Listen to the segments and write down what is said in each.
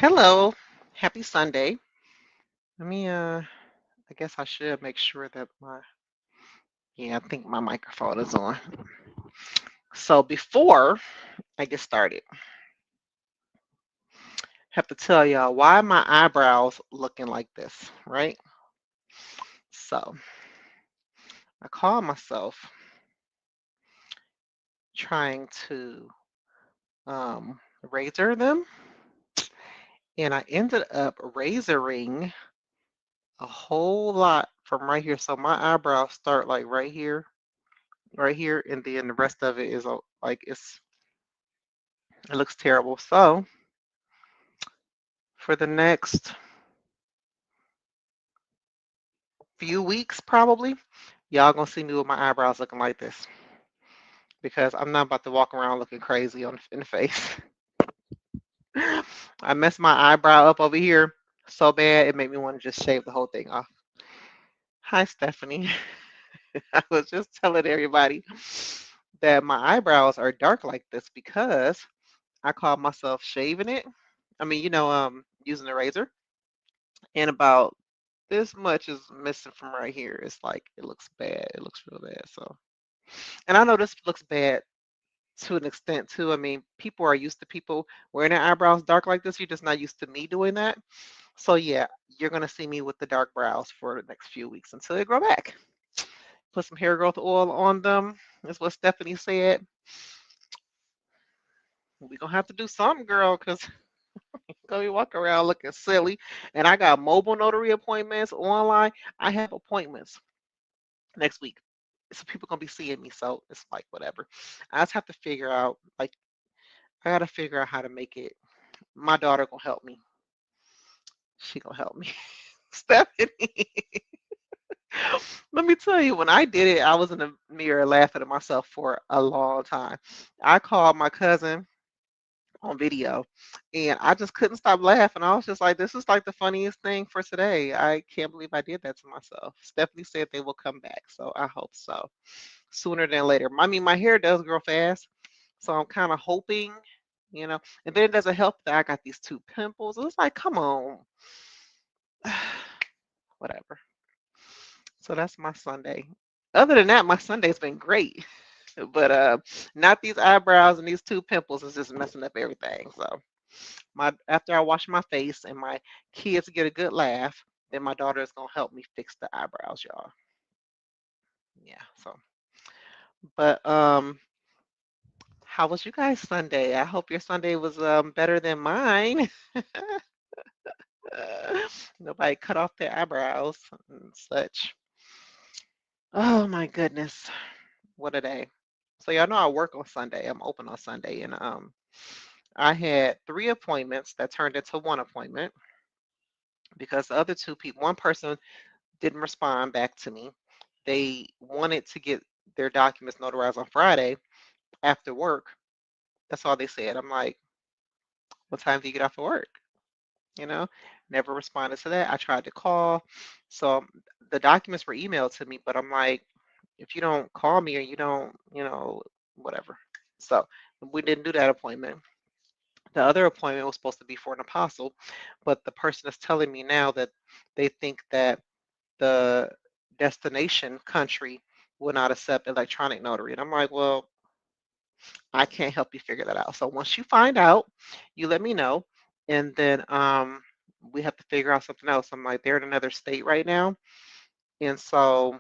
Hello, happy Sunday. Let me I guess I should make sure that I think my microphone is on. So before I get started, have to tell y'all why my eyebrows looking like this, right? So I call myself trying to razor them, and I ended up razoring a whole lot from right here. So my eyebrows start like right here, and then the rest of it is like it looks terrible. So for the next few weeks, probably, y'all gonna see me with my eyebrows looking like this because I'm not about to walk around looking crazy in the face. I messed my eyebrow up over here so bad it made me want to just shave the whole thing off. Hi, Stephanie. I was just telling everybody that my eyebrows are dark like this because I called myself shaving it. I mean, using a razor, and about this much is missing from right here. It's like it looks bad. It looks real bad. So, and I know this looks bad to an extent too. I mean, people are used to people wearing their eyebrows dark like this. You're just not used to me doing that. So yeah, you're gonna see me with the dark brows for the next few weeks until they grow back. Put some hair growth oil on them. That's what Stephanie said. We gonna have to do something, girl, because gonna be walking around looking silly. And I got mobile notary appointments online. I have appointments next week. So people gonna be seeing me. So it's like whatever. I just have to figure out like I gotta figure out how to make it. My daughter gonna help me. She gonna help me. Stephanie. Let me tell you, when I did it, I was in the mirror laughing at myself for a long time. I called my cousin on video and I just couldn't stop laughing. I was just like, this is like the funniest thing for today. I can't believe I did that to myself. Stephanie said they will come back, so I hope so. Sooner than later. I mean, my hair does grow fast, so I'm kind of hoping, and then it doesn't help that I got these two pimples. It's like, come on. Whatever. So that's my Sunday. Other than that, my Sunday's been great. But not these eyebrows and these two pimples is just messing up everything. So my after I wash my face and my kids get a good laugh, then my daughter is gonna help me fix the eyebrows, y'all. Yeah. So, but how was you guys Sunday? I hope your Sunday was better than mine. Nobody cut off their eyebrows and such. Oh my goodness, what a day! So y'all know I work on Sunday. I'm open on Sunday, and I had three appointments that turned into one appointment because the other two people, one person didn't respond back to me. They wanted to get their documents notarized on Friday after work. That's all they said. I'm like, what time do you get off of work? You know, never responded to that. I tried to call. So the documents were emailed to me, but I'm like, if you don't call me or you don't, whatever. So we didn't do that appointment. The other appointment was supposed to be for an apostle, but the person is telling me now that they think that the destination country will not accept electronic notary. And I'm like, well, I can't help you figure that out. So once you find out, you let me know. And then we have to figure out something else. I'm like, they're in another state right now. And so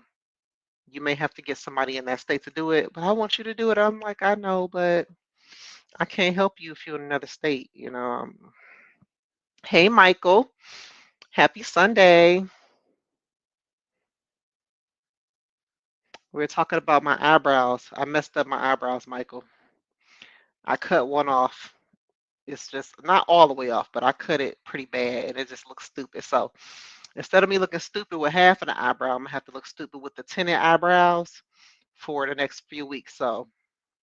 you may have to get somebody in that state to do it. But I want you to do it. I'm like, I know, but I can't help you if you're in another state. Hey, Michael. Happy Sunday. We were talking about my eyebrows. I messed up my eyebrows, Michael. I cut one off. It's just not all the way off, but I cut it pretty bad and it just looks stupid. So instead of me looking stupid with half of the eyebrow, I'm gonna have to look stupid with the tinted eyebrows for the next few weeks. So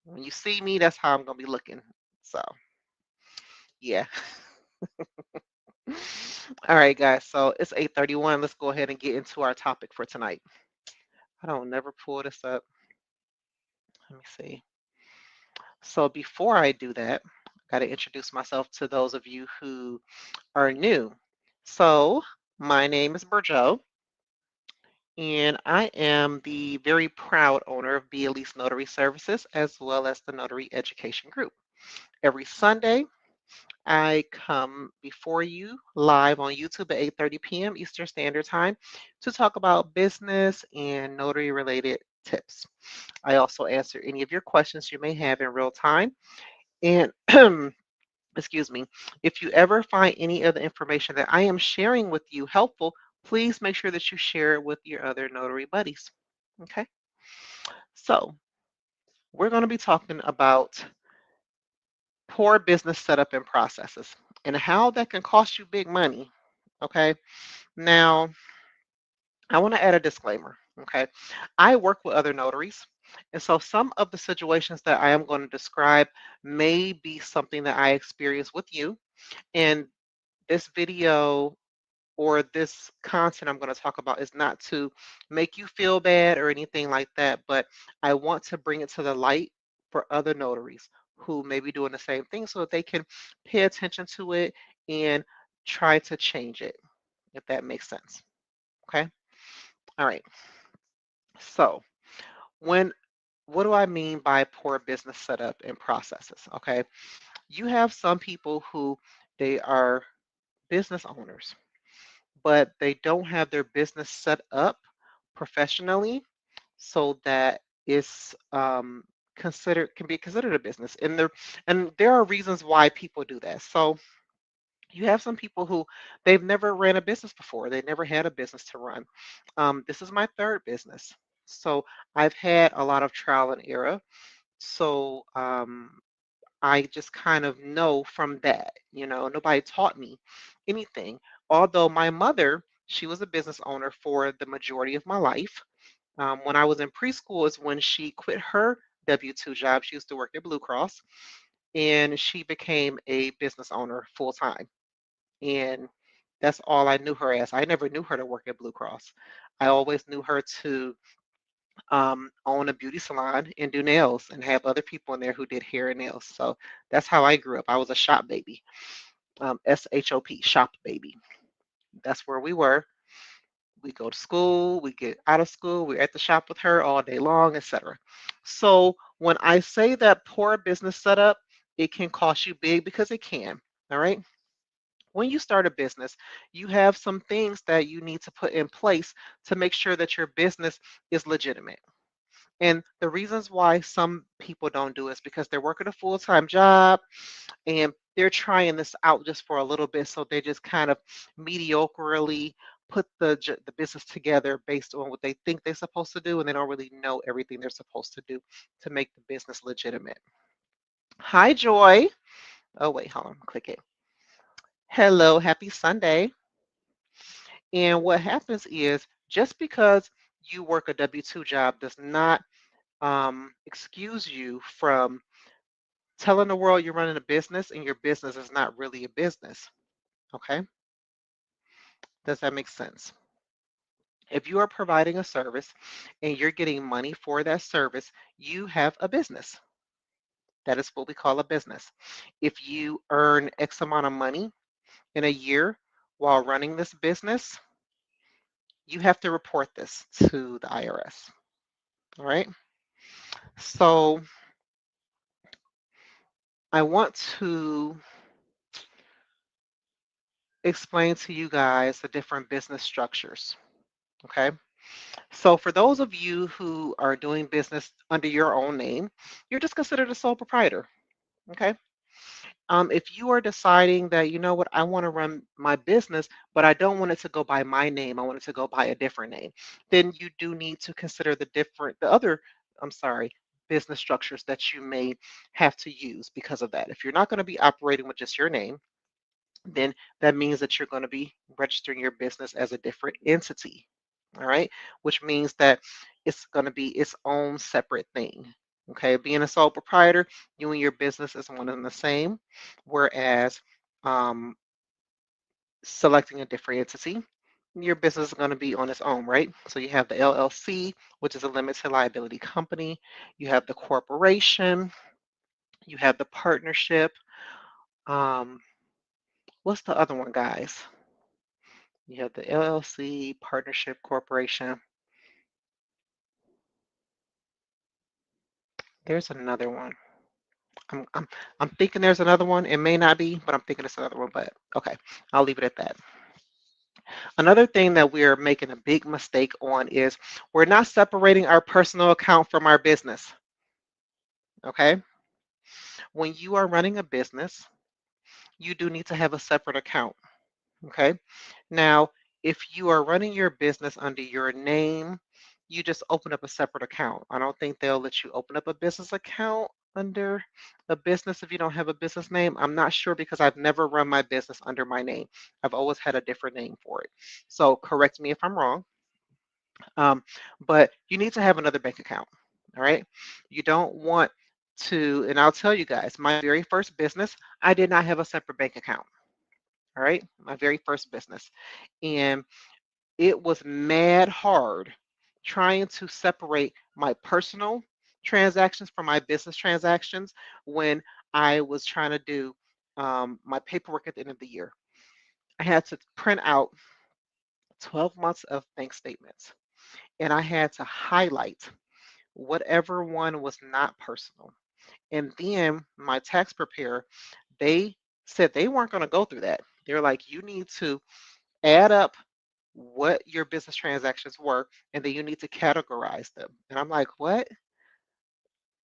when you see me, that's how I'm gonna be looking. So yeah. All right, guys. So it's 8:31. Let's go ahead and get into our topic for tonight. I don't never pull this up. Let me see. So before I do that, got to introduce myself to those of you who are new. So, my name is Burjo, and I am the very proud owner of Be Elise Notary Services as well as the Notary Education Group. Every Sunday, I come before you live on YouTube at 8:30 p.m. Eastern Standard Time to talk about business and notary related tips. I also answer any of your questions you may have in real time. And excuse me, if you ever find any of the information that I am sharing with you helpful, please make sure that you share it with your other notary buddies. Okay, so we're going to be talking about poor business setup and processes and how that can cost you big money. Okay, now I want to add a disclaimer. Okay, I work with other notaries, and so some of the situations that I am going to describe may be something that I experience with you. And this video or this content I'm going to talk about is not to make you feel bad or anything like that, but I want to bring it to the light for other notaries who may be doing the same thing so that they can pay attention to it and try to change it, if that makes sense. Okay. All right. So, when what do I mean by poor business setup and processes? Okay. You have some people who they are business owners, but they don't have their business set up professionally so that it's considered can be considered a business. And there are reasons why people do that. So you have some people who they've never ran a business before. They never had a business to run. This is my third business. So I've had a lot of trial and error. So I just kind of know from that. Nobody taught me anything. Although my mother, she was a business owner for the majority of my life. When I was in preschool is when she quit her W-2 job. She used to work at Blue Cross, and she became a business owner full time. And that's all I knew her as. I never knew her to work at Blue Cross. I always knew her to own a beauty salon and do nails and have other people in there who did hair and nails. So that's how I grew up. I was a shop baby, SHOP, shop baby. That's where we were. We go to school, we get out of school, we're at the shop with her all day long, etc. So when I say that poor business setup, it can cost you big because it can. All right. When you start a business, you have some things that you need to put in place to make sure that your business is legitimate. And the reasons why some people don't do it is because they're working a full-time job and they're trying this out just for a little bit. So they just kind of mediocrely put the business together based on what they think they're supposed to do, and they don't really know everything they're supposed to do to make the business legitimate. Hi, Joy. Oh, wait, hold on, click it. Hello, happy Sunday. And what happens is just because you work a W-2 job does not excuse you from telling the world you're running a business and your business is not really a business. Okay? Does that make sense? If you are providing a service and you're getting money for that service, you have a business. That is what we call a business. If you earn X amount of money in a year while running this business, you have to report this to the IRS. All right? So I want to explain to you guys the different business structures. Okay? So for those of you who are doing business under your own name, you're just considered a sole proprietor. Okay. If you are deciding that, you know what, I want to run my business, but I don't want it to go by my name, I want it to go by a different name, then you do need to consider the other, I'm sorry, business structures that you may have to use because of that. If you're not going to be operating with just your name, then that means that you're going to be registering your business as a different entity. All right, which means that it's going to be its own separate thing. Okay, being a sole proprietor, you and your business is one and the same, whereas um, selecting a different entity, your business is going to be on its own, right? So you have the LLC, which is a limited liability company. You have the corporation. You have the partnership, Um, what's the other one, guys? You have the LLC, partnership, corporation. There's another one. I'm, I'm, I'm thinking there's another one. It may not be, but I'm thinking it's another one. But okay, I'll leave it at that. Another thing that we're making a big mistake on is we're not separating our personal account from our business. Okay? When you are running a business, you do need to have a separate account. Okay? Now, if you are running your business under your name, you just open up a separate account. I don't think they'll let you open up a business account under a business if you don't have a business name. I'm not sure because I've never run my business under my name. I've always had a different name for it. So correct me if I'm wrong. Um, but you need to have another bank account. All right. You don't want to, and I'll tell you guys, my very first business, I did not have a separate bank account. All right. My very first business. And it was mad hard trying to separate my personal transactions from my business transactions when I was trying to do my paperwork at the end of the year. I had to print out 12 months of bank statements and I had to highlight whatever one was not personal. And then my tax preparer, they said they weren't going to go through that. They're like, you need to add up what your business transactions were, and then you need to categorize them. And I'm like, what?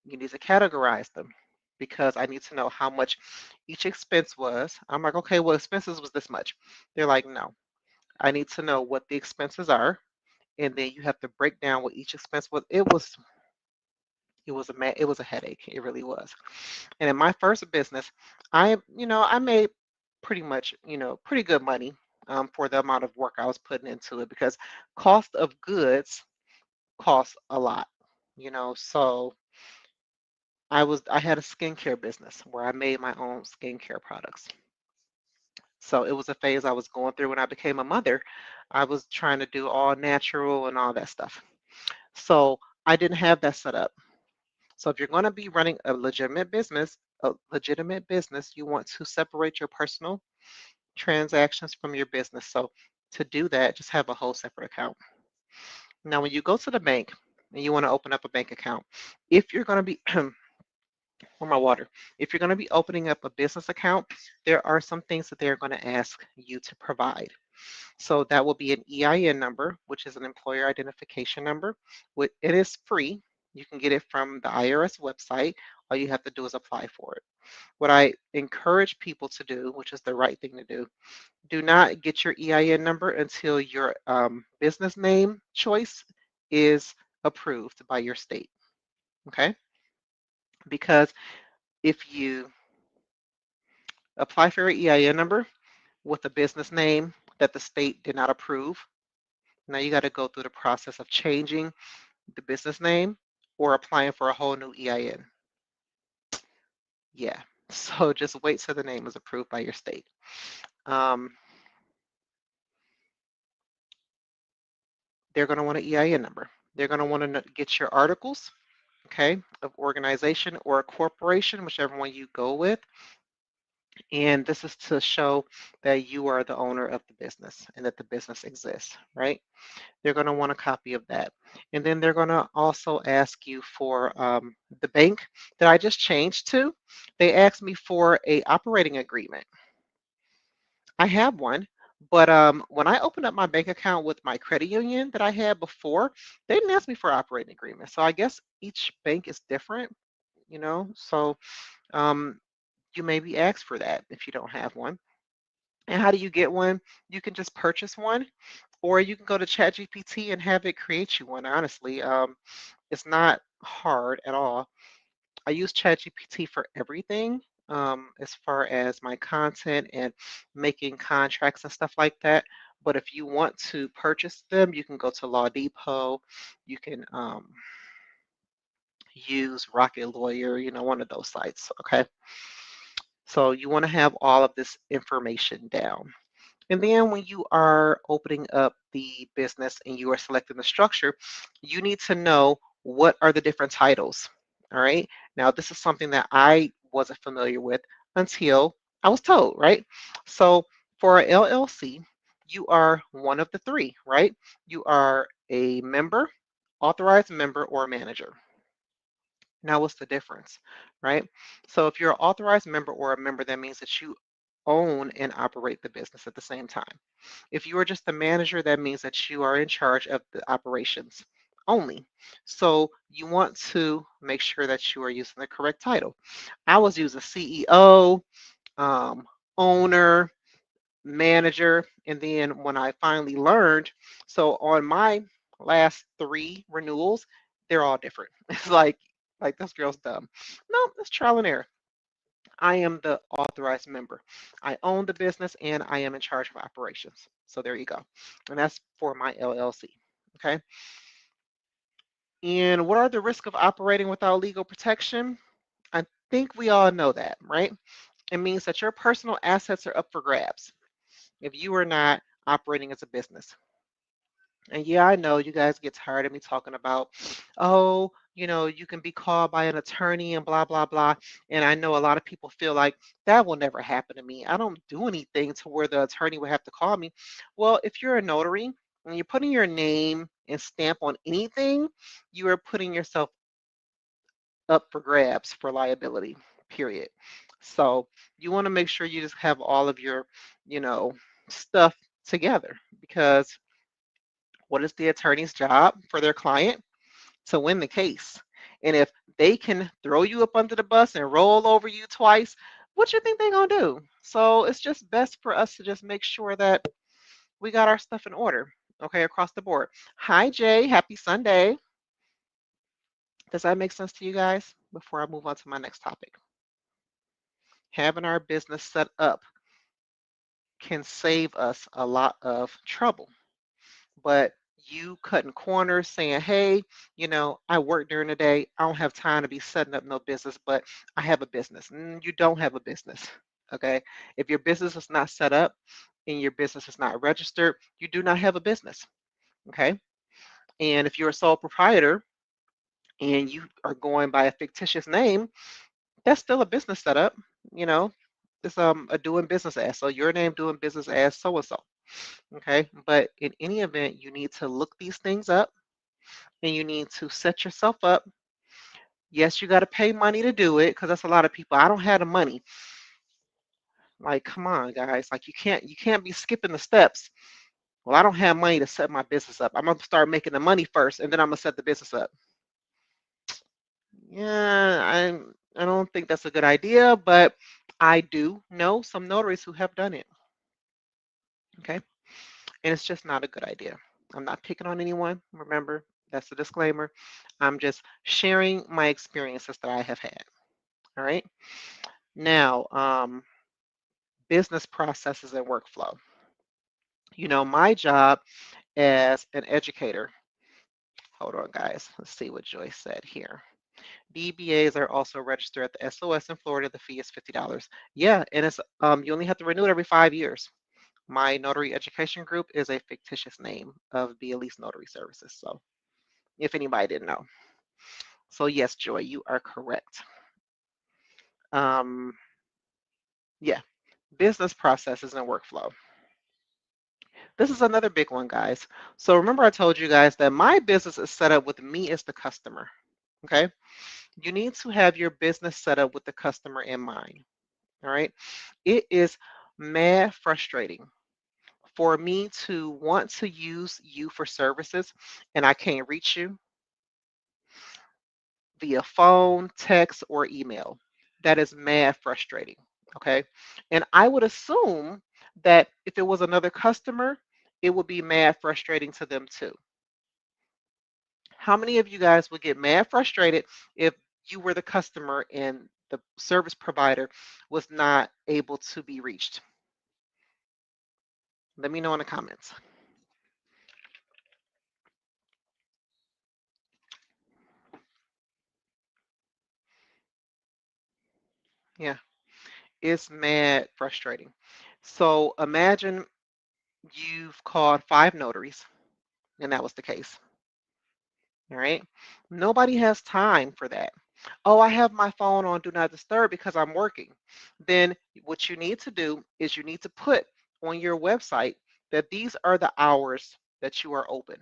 You need to categorize them because I need to know how much each expense was. I'm like, okay, well, expenses was this much. They're like, no, I need to know what the expenses are, and then you have to break down what each expense was. It was a headache. It really was. And in my first business, I made pretty much, pretty good money for the amount of work I was putting into it because cost of goods costs a lot, So I had a skincare business where I made my own skincare products. So it was a phase I was going through when I became a mother. I was trying to do all natural and all that stuff. So I didn't have that set up. So if you're going to be running a legitimate business, you want to separate your personal transactions from your business. So to do that, just have a whole separate account. Now, when you go to the bank and you want to open up a bank account, if you're going to be for my water, if you're going to be opening up a business account, there are some things that they're going to ask you to provide. So that will be an EIN number, which is an employer identification number. It is free. You can get it from the IRS website. All you have to do is apply for it. What I encourage people to do, which is the right thing to do not get your EIN number until your business name choice is approved by your state. Okay? Because if you apply for your EIN number with a business name that the state did not approve, now you got to go through the process of changing the business name or applying for a whole new EIN. Yeah. So just wait till the name is approved by your state. Um, they're going to want an EIN number. They're going to want to get your articles, okay, of organization or a corporation, whichever one you go with. And this is to show that you are the owner of the business and that the business exists, right? They're going to want a copy of that. And then they're going to also ask you for the bank that I just changed to. They asked me for a operating agreement. I have one, but when I opened up my bank account with my credit union that I had before, they didn't ask me for an operating agreement. So I guess each bank is different, So um, you may be asked for that if you don't have one. And how do you get one? You can just purchase one, or you can go to ChatGPT and have it create you one. Honestly, it's not hard at all. I use ChatGPT for everything, as far as my content and making contracts and stuff like that. But if you want to purchase them, you can go to Law Depot. You can use Rocket Lawyer, one of those sites. Okay. So you want to have all of this information down. And then when you are opening up the business and you are selecting the structure, you need to know what are the different titles. All right. Now, this is something that I wasn't familiar with until I was told, right? So for a LLC, you are one of the three, right? You are a member, authorized member, or manager. Now, what's the difference, right? So if you're an authorized member or a member, that means that you own and operate the business at the same time. If you are just the manager, that means that you are in charge of the operations only. So you want to make sure that you are using the correct title. I was using CEO, um, owner, manager, and then when I finally learned, so on my last three renewals, they're all different. It's like this girl's dumb. No, it's trial and error. I am the authorized member. I own the business and I am in charge of operations. So there you go. And that's for my LLC. Okay. And what are the risks of operating without legal protection? I think we all know that, right? It means that your personal assets are up for grabs if you are not operating as a business. And yeah, I know you guys get tired of me talking about, oh, you can be called by an attorney and blah, blah, blah. And I know a lot of people feel like that will never happen to me. I don't do anything to where the attorney would have to call me. Well, if you're a notary and you're putting your name and stamp on anything, you are putting yourself up for grabs for liability, period. So you want to make sure you just have all of your, you know, stuff together because what is the attorney's job for their client? To win the case. And if they can throw you up under the bus and roll over you twice, what you think they're gonna do? So it's just best for us to just make sure that we got our stuff in order, okay, across the board. Hi Jay, happy Sunday. Does that make sense to you guys? Before I move on to my next topic. Having our business set up can save us a lot of trouble. But you cutting corners saying, hey, I work during the day. I don't have time to be setting up no business, but I have a business. You don't have a business. Okay. If your business is not set up and your business is not registered, you do not have a business. Okay. And if you're a sole proprietor and you are going by a fictitious name, that's still a business setup. You know, it's a doing business as. So your name doing business as so and so. Okay. But in any event, you need to look these things up and you need to set yourself up. Yes, you got to pay money to do it because that's a lot of people. I don't have the money. Like, come on, guys. Like you can't be skipping the steps. Well, I don't have money to set my business up. I'm gonna start making the money first and then I'm gonna set the business up. Yeah, I don't think that's a good idea, but I do know some notaries who have done it. Okay. And it's just not a good idea. I'm not picking on anyone. Remember, that's a disclaimer. I'm just sharing my experiences that I have had. All right. Now, business processes and workflow. My job as an educator. Hold on, guys. Let's see what Joyce said here. DBAs are also registered at the SOS in Florida. The fee is $50. Yeah, and it's you only have to renew it every 5 years. My notary education group is a fictitious name of Be Elise Notary Services. So, if anybody didn't know. So yes, Joy, you are correct. Um, yeah, business processes and workflow. This is another big one, guys. So remember I told you guys that my business is set up with me as the customer, okay? You need to have your business set up with the customer in mind, all right? It is mad frustrating for me to want to use you for services and I can't reach you via phone, text, or email. That is mad frustrating, okay? And I would assume that if it was another customer, it would be mad frustrating to them too. How many of you guys would get mad frustrated if you were the customer and the service provider was not able to be reached? Let me know in the comments. Yeah, it's mad frustrating. So imagine you've called 5 notaries, and that was the case. All right. Nobody has time for that. Oh, I have my phone on Do Not Disturb because I'm working. Then what you need to do is you need to put on your website that these are the hours that you are open.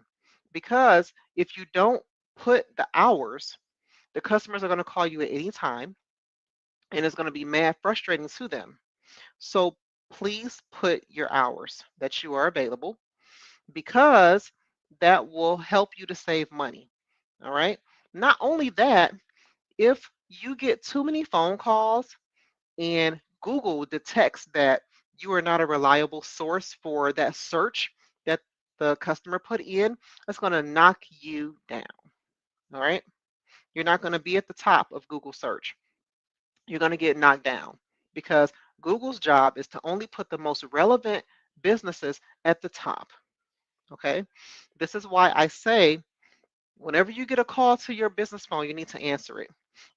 Because if you don't put the hours, the customers are going to call you at any time and it's going to be mad frustrating to them. So please put your hours that you are available because that will help you to save money. All right. Not only that, if you get too many phone calls and Google detects that you are not a reliable source for that search that the customer put in, it's going to knock you down. All right. You're not going to be at the top of Google search. You're going to get knocked down because Google's job is to only put the most relevant businesses at the top. Okay. This is why I say whenever you get a call to your business phone, you need to answer it.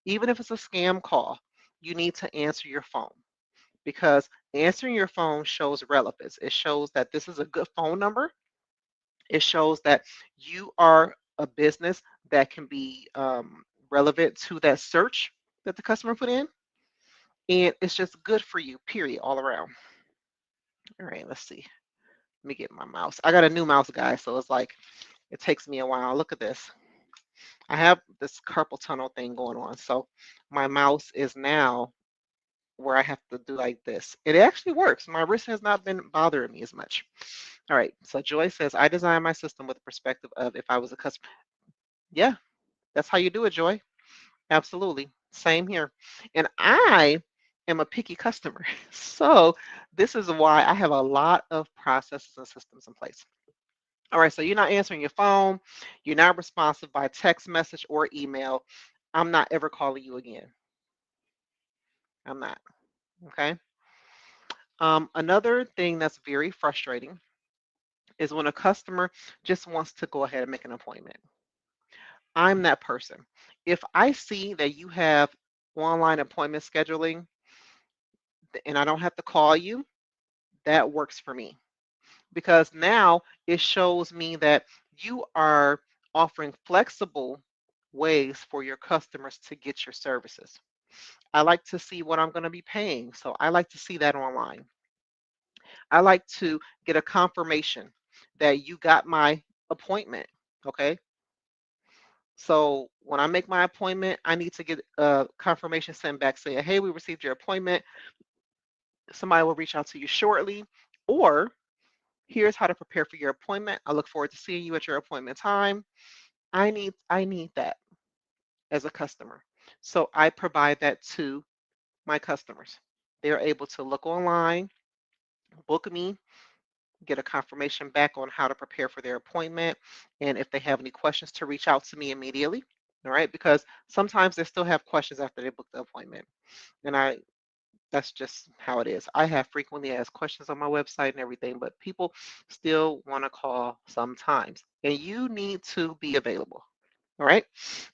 Even if it's a scam call, you need to answer your phone because answering your phone shows relevance. It shows that this is a good phone number. It shows that you are a business that can be relevant to that search that the customer put in. And it's just good for you, period, all around. All right, let's see. Let me get my mouse. I got a new mouse, guys, so it's like it takes me a while. Look at this. I have this carpal tunnel thing going on. So my mouse is now where I have to do like this. It actually works. My wrist has not been bothering me as much. All right. So Joy says, I designed my system with the perspective of if I was a customer. Yeah, that's how you do it, Joy. Absolutely. Same here. And I am a picky customer. So this is why I have a lot of processes and systems in place. All right, so you're not answering your phone, you're not responsive by text message or email. I'm not ever calling you again. I'm not. Okay. Another thing that's very frustrating is when a customer just wants to go ahead and make an appointment. I'm that person. If I see that you have online appointment scheduling and I don't have to call you, that works for me because now it shows me that you are offering flexible ways for your customers to get your services. I like to see what I'm going to be paying, so I like to see that online. I like to get a confirmation that you got my appointment. Okay. So when I make my appointment, I need to get a confirmation sent back saying, hey, we received your appointment. Somebody will reach out to you shortly. Or here's how to prepare for your appointment. I look forward to seeing you at your appointment time. I need that as a customer. So I provide that to my customers. They're able to look online, book me, get a confirmation back on how to prepare for their appointment, and if they have any questions to reach out to me immediately. All right, because sometimes they still have questions after they book the appointment. And that's just how it is. I have frequently asked questions on my website and everything, but people still want to call sometimes. And you need to be available. All right.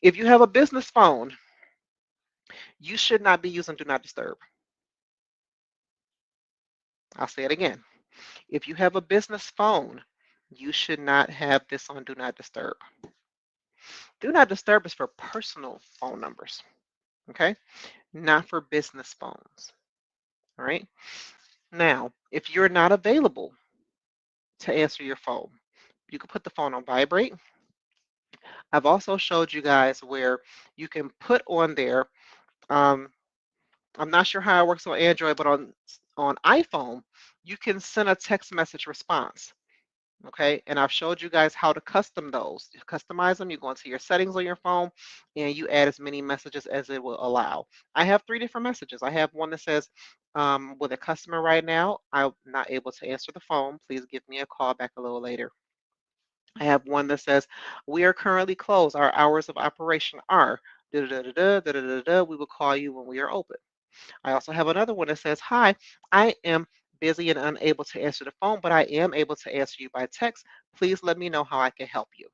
If you have a business phone, you should not be using Do Not Disturb. I'll say it again. If you have a business phone, you should not have this on Do Not Disturb. Do Not Disturb is for personal phone numbers, okay? Not for business phones, all right? Now, if you're not available to answer your phone, you can put the phone on vibrate. I've also showed you guys where you can put on there, um, I'm not sure how it works on Android, but on iPhone, you can send a text message response. Okay, and I've showed you guys how to custom those. You customize them, you go into your settings on your phone and you add as many messages as it will allow. I have three different messages. I have one that says, with a customer right now, I'm not able to answer the phone. Please give me a call back a little later. I have one that says, we are currently closed. Our hours of operation are da da da da da da da da. We will call you when we are open. I also have another one that says, hi, I am busy and unable to answer the phone, but I am able to answer you by text. Please let me know how I can help you.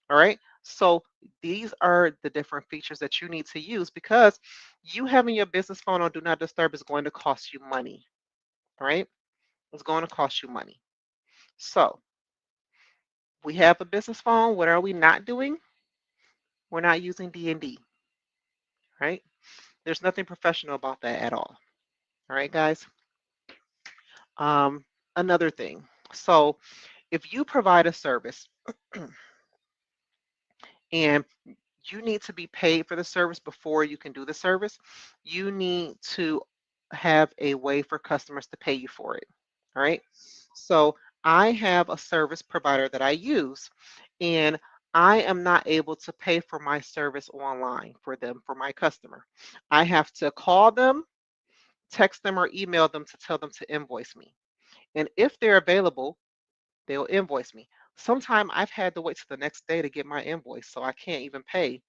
All right. So these are the different features that you need to use because you having your business phone on Do Not Disturb is going to cost you money. All right. It's going to cost you money. So we have a business phone. What are we not doing? We're not using D&D. right? There's nothing professional about that at all. All right, guys. Um, Another thing. So if you provide a service and you need to be paid for the service before you can do the service, you need to have a way for customers to pay you for it. All right. So I have a service provider that I use, and I am not able to pay for my service online for them, for my customer. I have to call them, text them, or email them to tell them to invoice me. And if they're available, they'll invoice me. Sometimes I've had to wait till the next day to get my invoice, so I can't even pay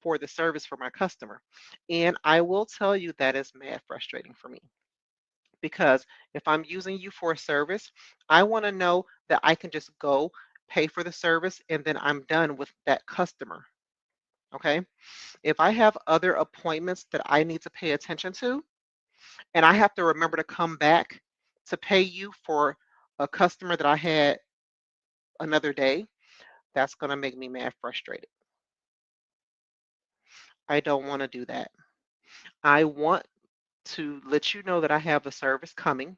for the service for my customer. And I will tell you that is mad frustrating for me because if I'm using you for a service, I want to know that I can just go pay for the service and then I'm done with that customer. Okay. If I have other appointments that I need to pay attention to, and I have to remember to come back to pay you for a customer that I had another day, that's going to make me mad frustrated. I don't want to do that. I want to let you know that I have a service coming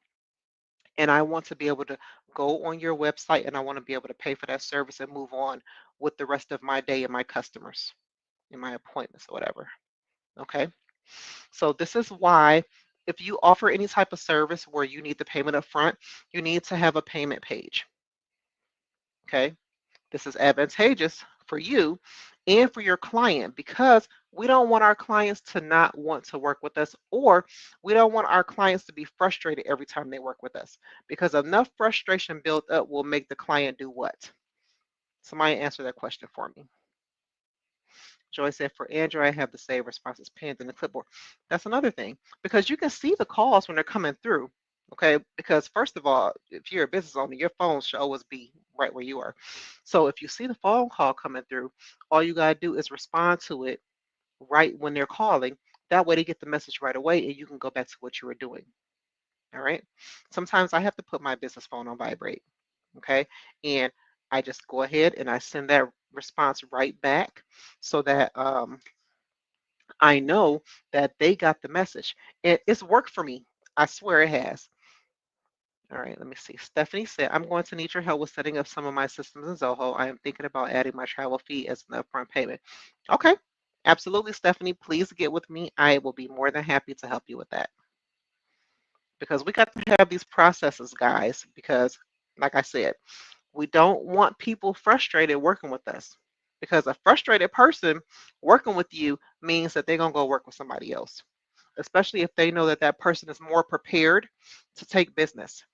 and I want to be able to go on your website and I want to be able to pay for that service and move on with the rest of my day and my customers and my appointments or whatever. Okay. So this is why if you offer any type of service where you need the payment up front, you need to have a payment page. Okay. This is advantageous for you and for your client because we don't want our clients to not want to work with us, or we don't want our clients to be frustrated every time they work with us because enough frustration built up will make the client do what? Somebody answer that question for me. Joy said, for Android, I have the save responses pinned in the clipboard. That's another thing because you can see the calls when they're coming through. Okay, because first of all, if you're a business owner, your phone should always be right where you are. So if you see the phone call coming through, all you got to do is respond to it right when they're calling. That way they get the message right away and you can go back to what you were doing. All right. Sometimes I have to put my business phone on vibrate. Okay. And I just go ahead and I send that response right back so that I know that they got the message. And it's worked for me. I swear it has. All right, let me see. Stephanie said, I'm going to need your help with setting up some of my systems in Zoho. I am thinking about adding my travel fee as an upfront payment. Okay, absolutely, Stephanie. Please get with me. I will be more than happy to help you with that because we got to have these processes, guys, because, like I said, we don't want people frustrated working with us because a frustrated person working with you means that they're going to go work with somebody else, especially if they know that that person is more prepared to take business.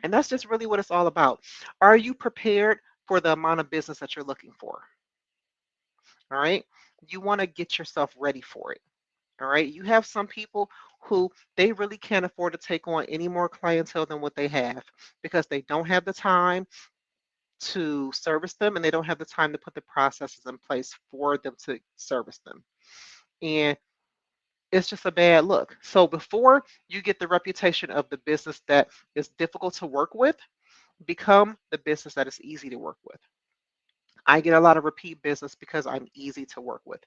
And that's just really what it's all about. Are you prepared for the amount of business that you're looking for? All right. You want to get yourself ready for it. All right. You have some people who they really can't afford to take on any more clientele than what they have because they don't have the time to service them and they don't have the time to put the processes in place for them to service them. And it's just a bad look. So before you get the reputation of the business that is difficult to work with, become the business that is easy to work with. I get a lot of repeat business because I'm easy to work with.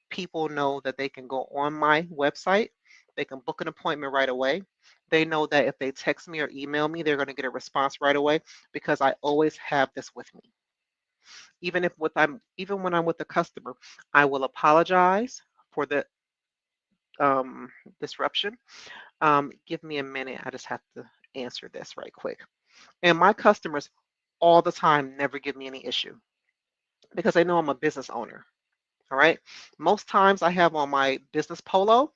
People know that they can go on my website, they can book an appointment right away. They know that if they text me or email me, they're going to get a response right away because I always have this with me. Even when I'm with the customer, I will apologize for the um, disruption. Give me a minute. I just have to answer this right quick. And my customers all the time never give me any issue because they know I'm a business owner. All right. Most times I have on my business polo,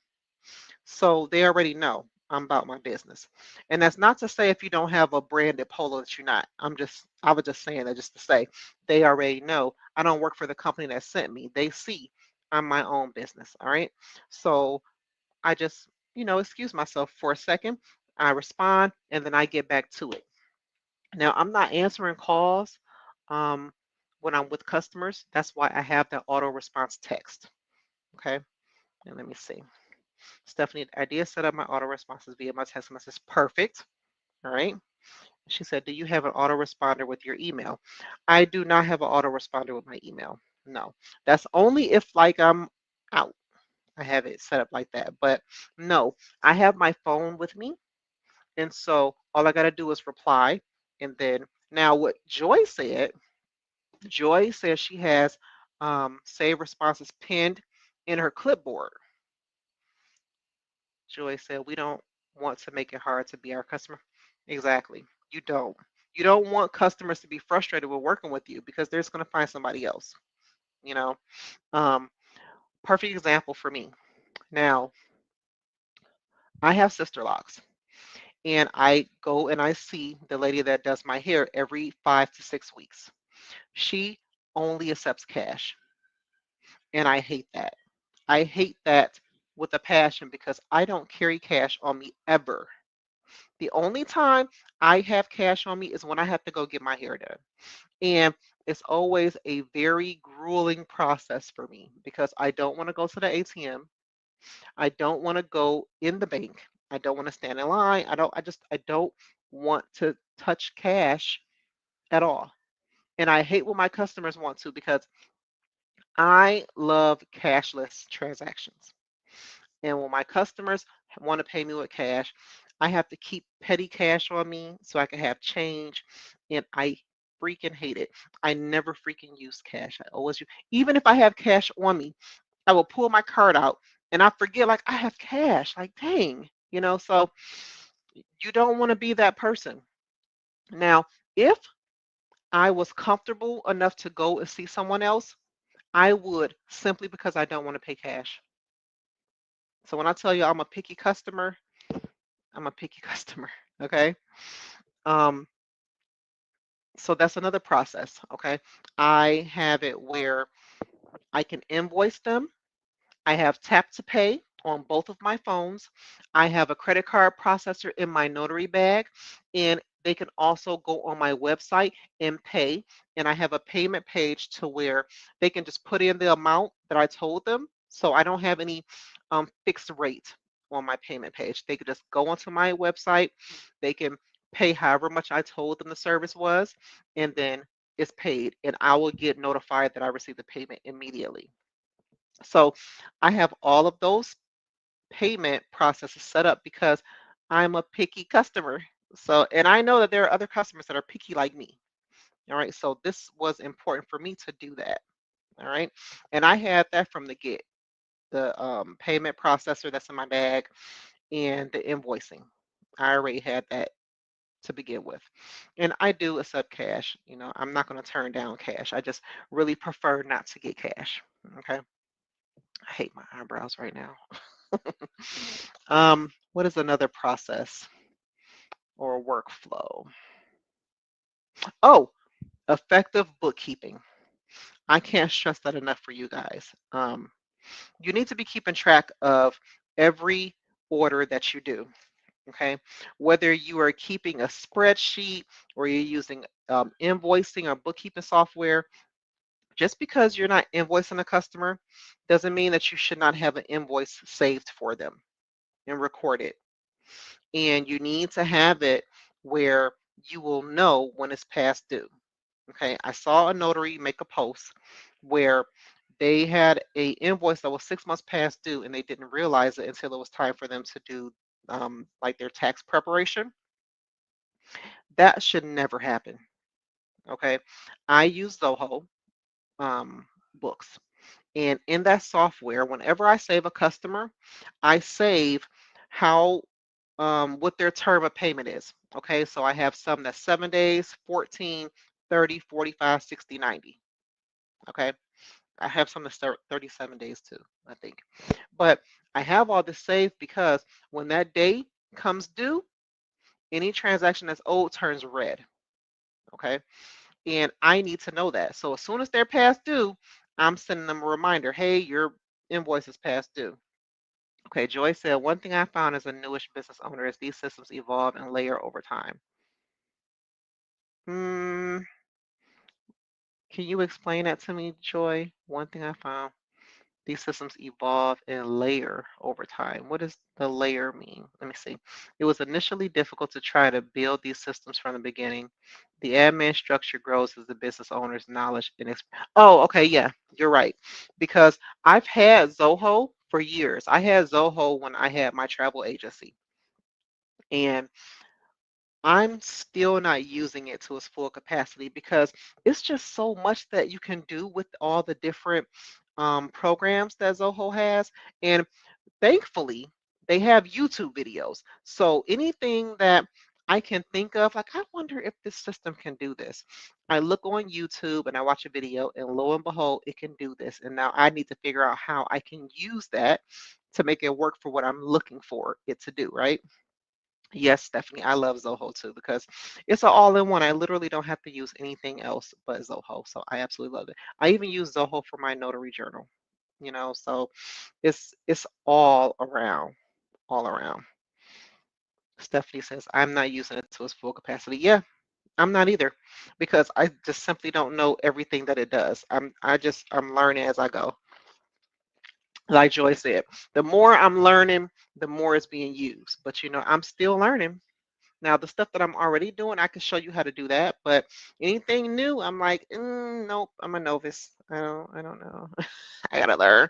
so they already know I'm about my business. And that's not to say if you don't have a branded polo that you're not. I was just saying that just to say they already know I don't work for the company that sent me. They see I'm my own business. All right. So I just, excuse myself for a second. I respond and then I get back to it. Now, I'm not answering calls um, when I'm with customers. That's why I have that auto response text. Okay. And let me see. Stephanie, I did set up my auto responses via my text message. Perfect. All right. She said, do you have an autoresponder with your email? I do not have an autoresponder with my email. No. That's only if like I'm out. I have it set up like that. But no, I have my phone with me. And so all I got to do is reply. And then now what Joy says she has save responses pinned in her clipboard. Joy said, we don't want to make it hard to be our customer. Exactly. You don't. You don't want customers to be frustrated with working with you because they're just going to find somebody else. You know, um, perfect example for me. Now, I have sister locks, and I go and I see the lady that does my hair every 5 to 6 weeks. She only accepts cash, and I hate that. I hate that with a passion because I don't carry cash on me ever. The only time I have cash on me is when I have to go get my hair done. And it's always a very grueling process for me because I don't want to go to the ATM. I don't want to go in the bank. I don't want to stand in line. I don't want to touch cash at all. And I hate when my customers want to because I love cashless transactions. And when my customers want to pay me with cash, I have to keep petty cash on me so I can have change. And I freaking hate it. I never freaking use cash. I always use, even if I have cash on me, I will pull my card out and I forget like I have cash. Like, dang, so you don't want to be that person. Now, if I was comfortable enough to go and see someone else, I would simply because I don't want to pay cash. So when I tell you I'm a picky customer, I'm a picky customer. Okay. Um, so that's another process. Okay. I have it where I can invoice them. I have tap to pay on both of my phones. I have a credit card processor in my notary bag, and they can also go on my website and pay. And I have a payment page to where they can just put in the amount that I told them. So I don't have any fixed rate on my payment page. They could just go onto my website. They can pay however much I told them the service was, and then it's paid. And I will get notified that I received the payment immediately. So I have all of those payment processes set up because I'm a picky customer. So, and I know that there are other customers that are picky like me. All right. So this was important for me to do that. All right. And I had that from the get, the payment processor that's in my bag and the invoicing. I already had that to begin with. And I do accept cash. I'm not going to turn down cash. I just really prefer not to get cash. Okay. I hate my eyebrows right now. What is another process or workflow? Oh, effective bookkeeping. I can't stress that enough for you guys. You need to be keeping track of every order that you do. Okay, whether you are keeping a spreadsheet or you're using invoicing or bookkeeping software, just because you're not invoicing a customer doesn't mean that you should not have an invoice saved for them and recorded. And you need to have it where you will know when it's past due. Okay, I saw a notary make a post where they had a invoice that was 6 months past due and they didn't realize it until it was time for them to do like their tax preparation. That should never happen. Okay, I use Zoho books, and in that software, whenever I save a customer, I save how what their term of payment is. Okay, so I have some that's 7 days, 14, 30, 45, 60, 90. Okay, I have some that's 37 days too, I think. But I have all this saved because when that day comes due, any transaction that's owed turns red. Okay, and I need to know that. So as soon as they're past due, I'm sending them a reminder. Hey, your invoice is past due. Okay, Joy said, one thing I found as a newish business owner is these systems evolve and layer over time. Hmm, can you explain that to me, Joy? One thing I found, these systems evolve and layer over time. What does the layer mean? Let me see. It was initially difficult to try to build these systems from the beginning. The admin structure grows as the business owner's knowledge and oh, okay, yeah, you're right. Because I've had Zoho for years. I had Zoho when I had my travel agency, and I'm still not using it to its full capacity because it's just so much that you can do with all the different programs that Zoho has. And thankfully, they have YouTube videos. So anything that I can think of, like, I wonder if this system can do this. I look on YouTube and I watch a video, and lo and behold, it can do this. And now I need to figure out how I can use that to make it work for what I'm looking for it to do, right? Yes, Stephanie, I love Zoho too because it's an all-in-one. I literally don't have to use anything else but Zoho. So I absolutely love it. I even use Zoho for my notary journal, so it's all around. Stephanie says, I'm not using it to its full capacity. Yeah, I'm not either because I just simply don't know everything that it does. I'm learning as I go. Like Joy said, the more I'm learning, the more it's being used. But I'm still learning. Now, the stuff that I'm already doing, I can show you how to do that. But anything new, I'm like, nope, I'm a novice. I don't know. I gotta learn.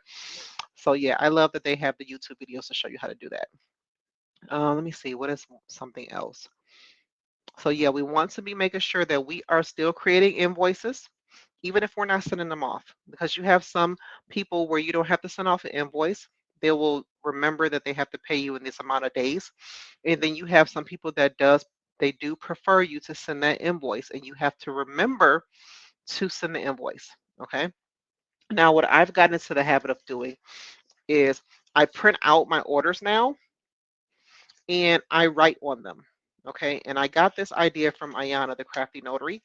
So yeah, I love that they have the YouTube videos to show you how to do that. Let me see, what is something else? So yeah, we want to be making sure that we are still creating invoices, even if we're not sending them off, because you have some people where you don't have to send off an invoice. They will remember that they have to pay you in this amount of days. And then you have some people that they do prefer you to send that invoice, and you have to remember to send the invoice. Okay. Now, what I've gotten into the habit of doing is I print out my orders now and I write on them. Okay. And I got this idea from Ayana, the crafty notary.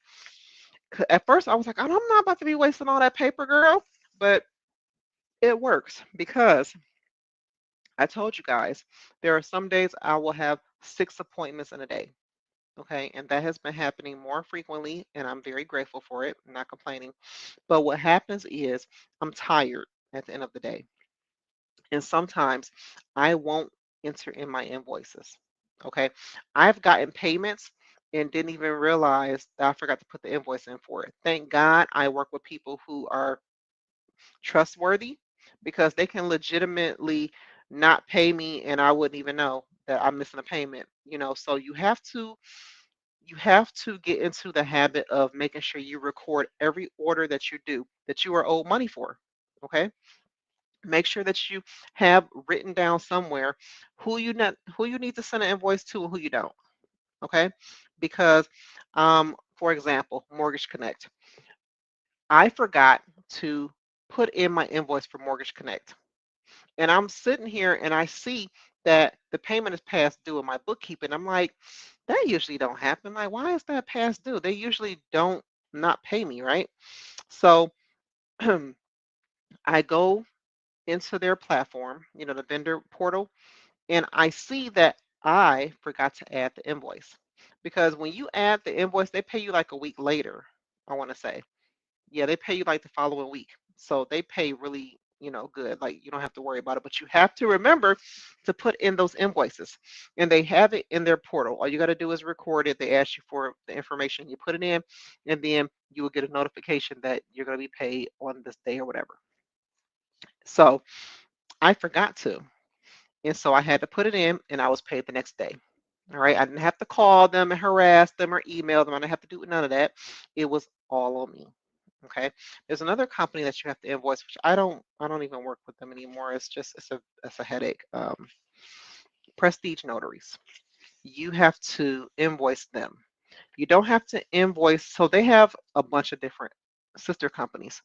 At first, I was like, I'm not about to be wasting all that paper, girl. But it works because I told you guys there are some days I will have 6 appointments in a day. Okay. And that has been happening more frequently. And I'm very grateful for it. I'm not complaining. But what happens is I'm tired at the end of the day. And sometimes I won't enter in my invoices. Okay. I've gotten payments and didn't even realize that I forgot to put the invoice in for it. Thank God I work with people who are trustworthy because they can legitimately not pay me and I wouldn't even know that I'm missing a payment. So you have to get into the habit of making sure you record every order that you do that you are owed money for. Okay? Make sure that you have written down somewhere who you need to send an invoice to and who you don't. Okay? Because for example, Mortgage Connect. I forgot to put in my invoice for Mortgage Connect. And I'm sitting here and I see that the payment is past due in my bookkeeping. I'm like, that usually don't happen. Like, why is that past due? They usually don't not pay me, right? So I go into their platform, the vendor portal, and I see that I forgot to add the invoice. Because when you add the invoice, they pay you like a week later, I want to say. Yeah, they pay you like the following week. So they pay really, good. Like you don't have to worry about it, but you have to remember to put in those invoices. And they have it in their portal. All you got to do is record it. They ask you for the information, you put it in, and then you will get a notification that you're going to be paid on this day or whatever. So I forgot to. And so I had to put it in and I was paid the next day. All right. I didn't have to call them and harass them or email them. I didn't have to do none of that. It was all on me. Okay. There's another company that you have to invoice, which I don't even work with them anymore. It's a headache. Prestige Notaries. You have to invoice them. You don't have to invoice. So they have a bunch of different sister companies.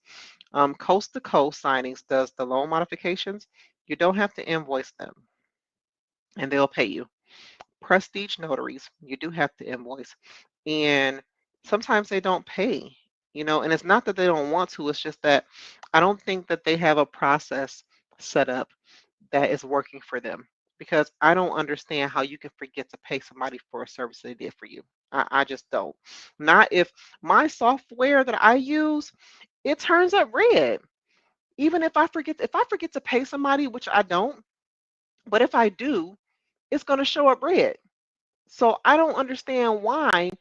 Coast to Coast Signings does the loan modifications. You don't have to invoice them and they'll pay you. Prestige Notaries, you do have to invoice. And sometimes they don't pay, and it's not that they don't want to, it's just that I don't think that they have a process set up that is working for them because I don't understand how you can forget to pay somebody for a service they did for you. I just don't. Not if my software that I use, it turns up red. Even if I forget to pay somebody, which I don't, but if I do, it's going to show up red. So I don't understand why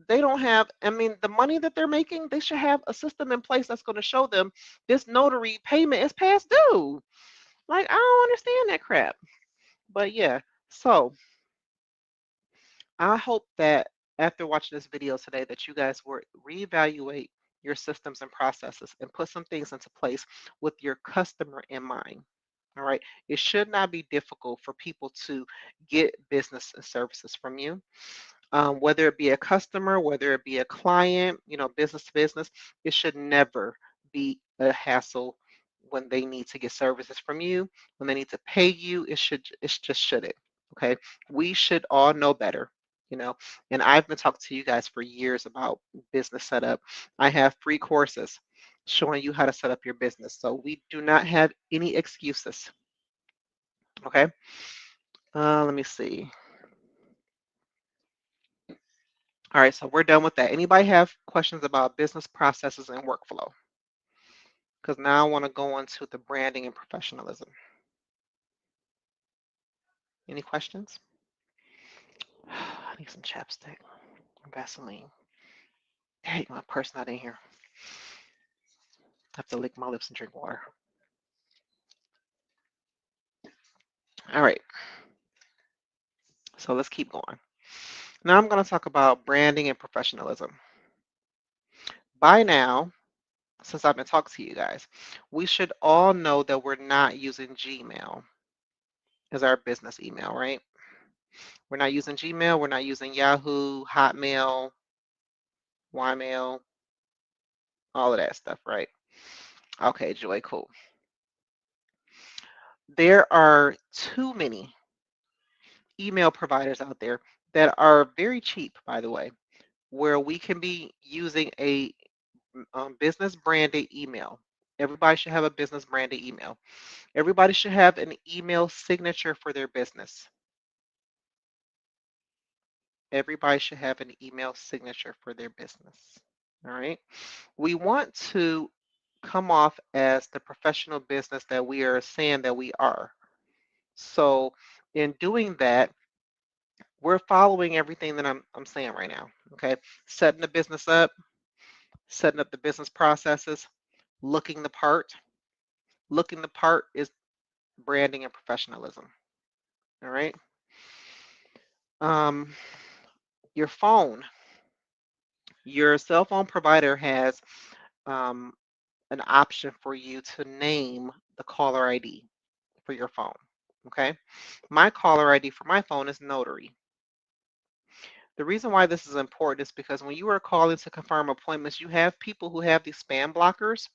they don't have, I mean, the money that they're making, they should have a system in place that's going to show them this notary payment is past due. Like, I don't understand that crap. But yeah, so I hope that after watching this video today that you guys will reevaluate your systems and processes and put some things into place with your customer in mind. All right. It should not be difficult for people to get business and services from you, whether it be a customer, whether it be a client, business to business. It should never be a hassle when they need to get services from you, when they need to pay you. It just shouldn't. Okay. We should all know better. You know, and I've been talking to you guys for years about business setup. I have free courses showing you how to set up your business. So we do not have any excuses. Okay. Let me see. All right, so we're done with that. Anybody have questions about business processes and workflow? Because now I want to go on to the branding and professionalism. Any questions? I need some chapstick or Vaseline. Hey, my purse not in here. I have to lick my lips and drink water. All right, so let's keep going. Now I'm going to talk about branding and professionalism. By now, since I've been talking to you guys, we should all know that we're not using Gmail as our business email, right? We're not using Gmail, we're not using Yahoo, Hotmail, Ymail, all of that stuff, right? Okay, Joy, cool. There are too many email providers out there that are very cheap, by the way, where we can be using a business branded email. Everybody should have a business branded email. Everybody should have an email signature for their business. Everybody should have an email signature for their business. All right. We want to come off as the professional business that we are saying that we are. So in doing that, we're following everything that I'm saying right now. Okay. Setting the business up, setting up the business processes, looking the part. Looking the part is branding and professionalism. All right. Um, your phone, your cell phone provider has um, an option for you to name the caller ID for your phone. Okay. My caller ID for my phone is Notary. The reason why this is important is because when you are calling to confirm appointments, you have people who have these spam blockers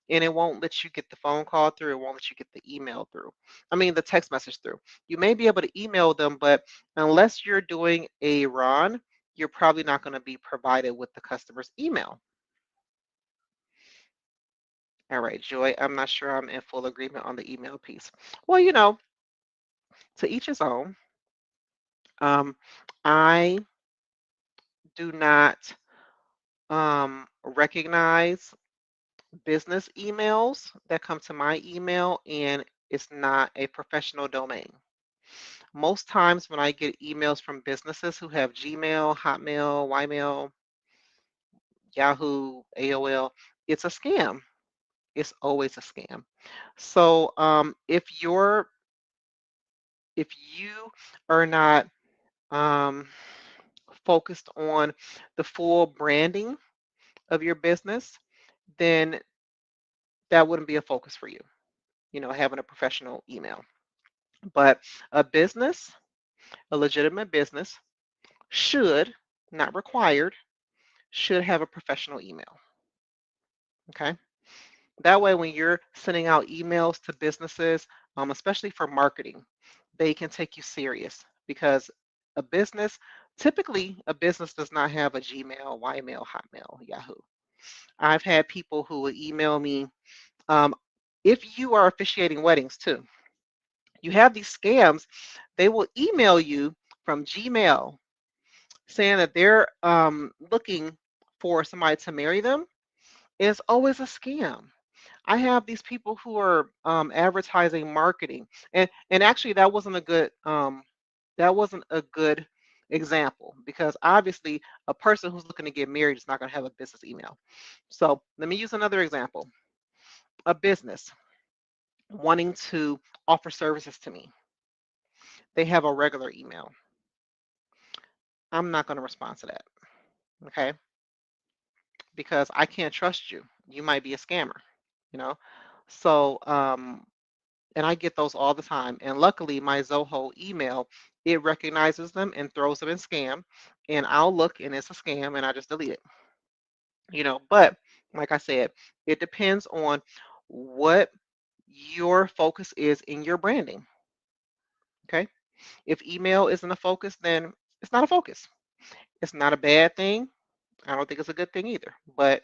and it won't let you get the phone call through. It won't let you get the email through. I mean, the text message through. You may be able to email them, but unless you're doing a run, you're probably not going to be provided with the customer's email. All right, Joy, I'm not sure I'm in full agreement on the email piece. Well, to each his own. I do not recognize business emails that come to my email and it's not a professional domain. Most times when I get emails from businesses who have Gmail, Hotmail, Ymail, Yahoo, AOL, it's a scam. It's always a scam. So if you are not um, focused on the full branding of your business, then that wouldn't be a focus for you, having a professional email. But a business, a legitimate business, should, not required, should have a professional email. Okay. That way, when you're sending out emails to businesses, especially for marketing, they can take you serious because a business, typically, a business does not have a Gmail, Ymail, Hotmail, Yahoo. I've had people who will email me. Um, if you are officiating weddings too, you have these scams, they will email you from Gmail saying that they're looking for somebody to marry them. It's always a scam. I have these people who are advertising marketing, and actually that wasn't a good example because obviously a person who's looking to get married is not going to have a business email. So let me use another example. A business. wanting to offer services to me. They have a regular email. I'm not going to respond to that, okay? Because I can't trust you. You might be a scammer, you know? So, and I get those all the time. And luckily, my Zoho email, it recognizes them and throws them in scam. And I'll look and it's a scam and I just delete it, But like I said, it depends on what your focus is in your branding, okay? If email isn't a focus, then it's not a focus. It's not a bad thing. I don't think it's a good thing either. But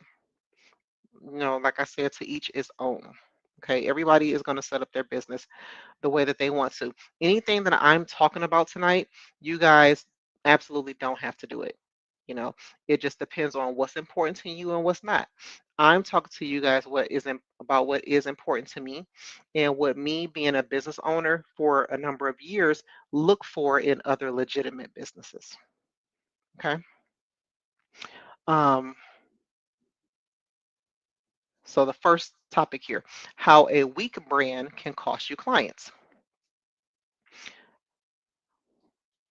like I said, to each his own. Okay, everybody is going to set up their business the way that they want to. Anything that I'm talking about tonight, you guys absolutely don't have to do it. It just depends on what's important to you and what's not. I'm talking to you guys about what is important to me and what me being a business owner for a number of years look for in other legitimate businesses. Okay. Um, so the first topic here, how a weak brand can cost you clients.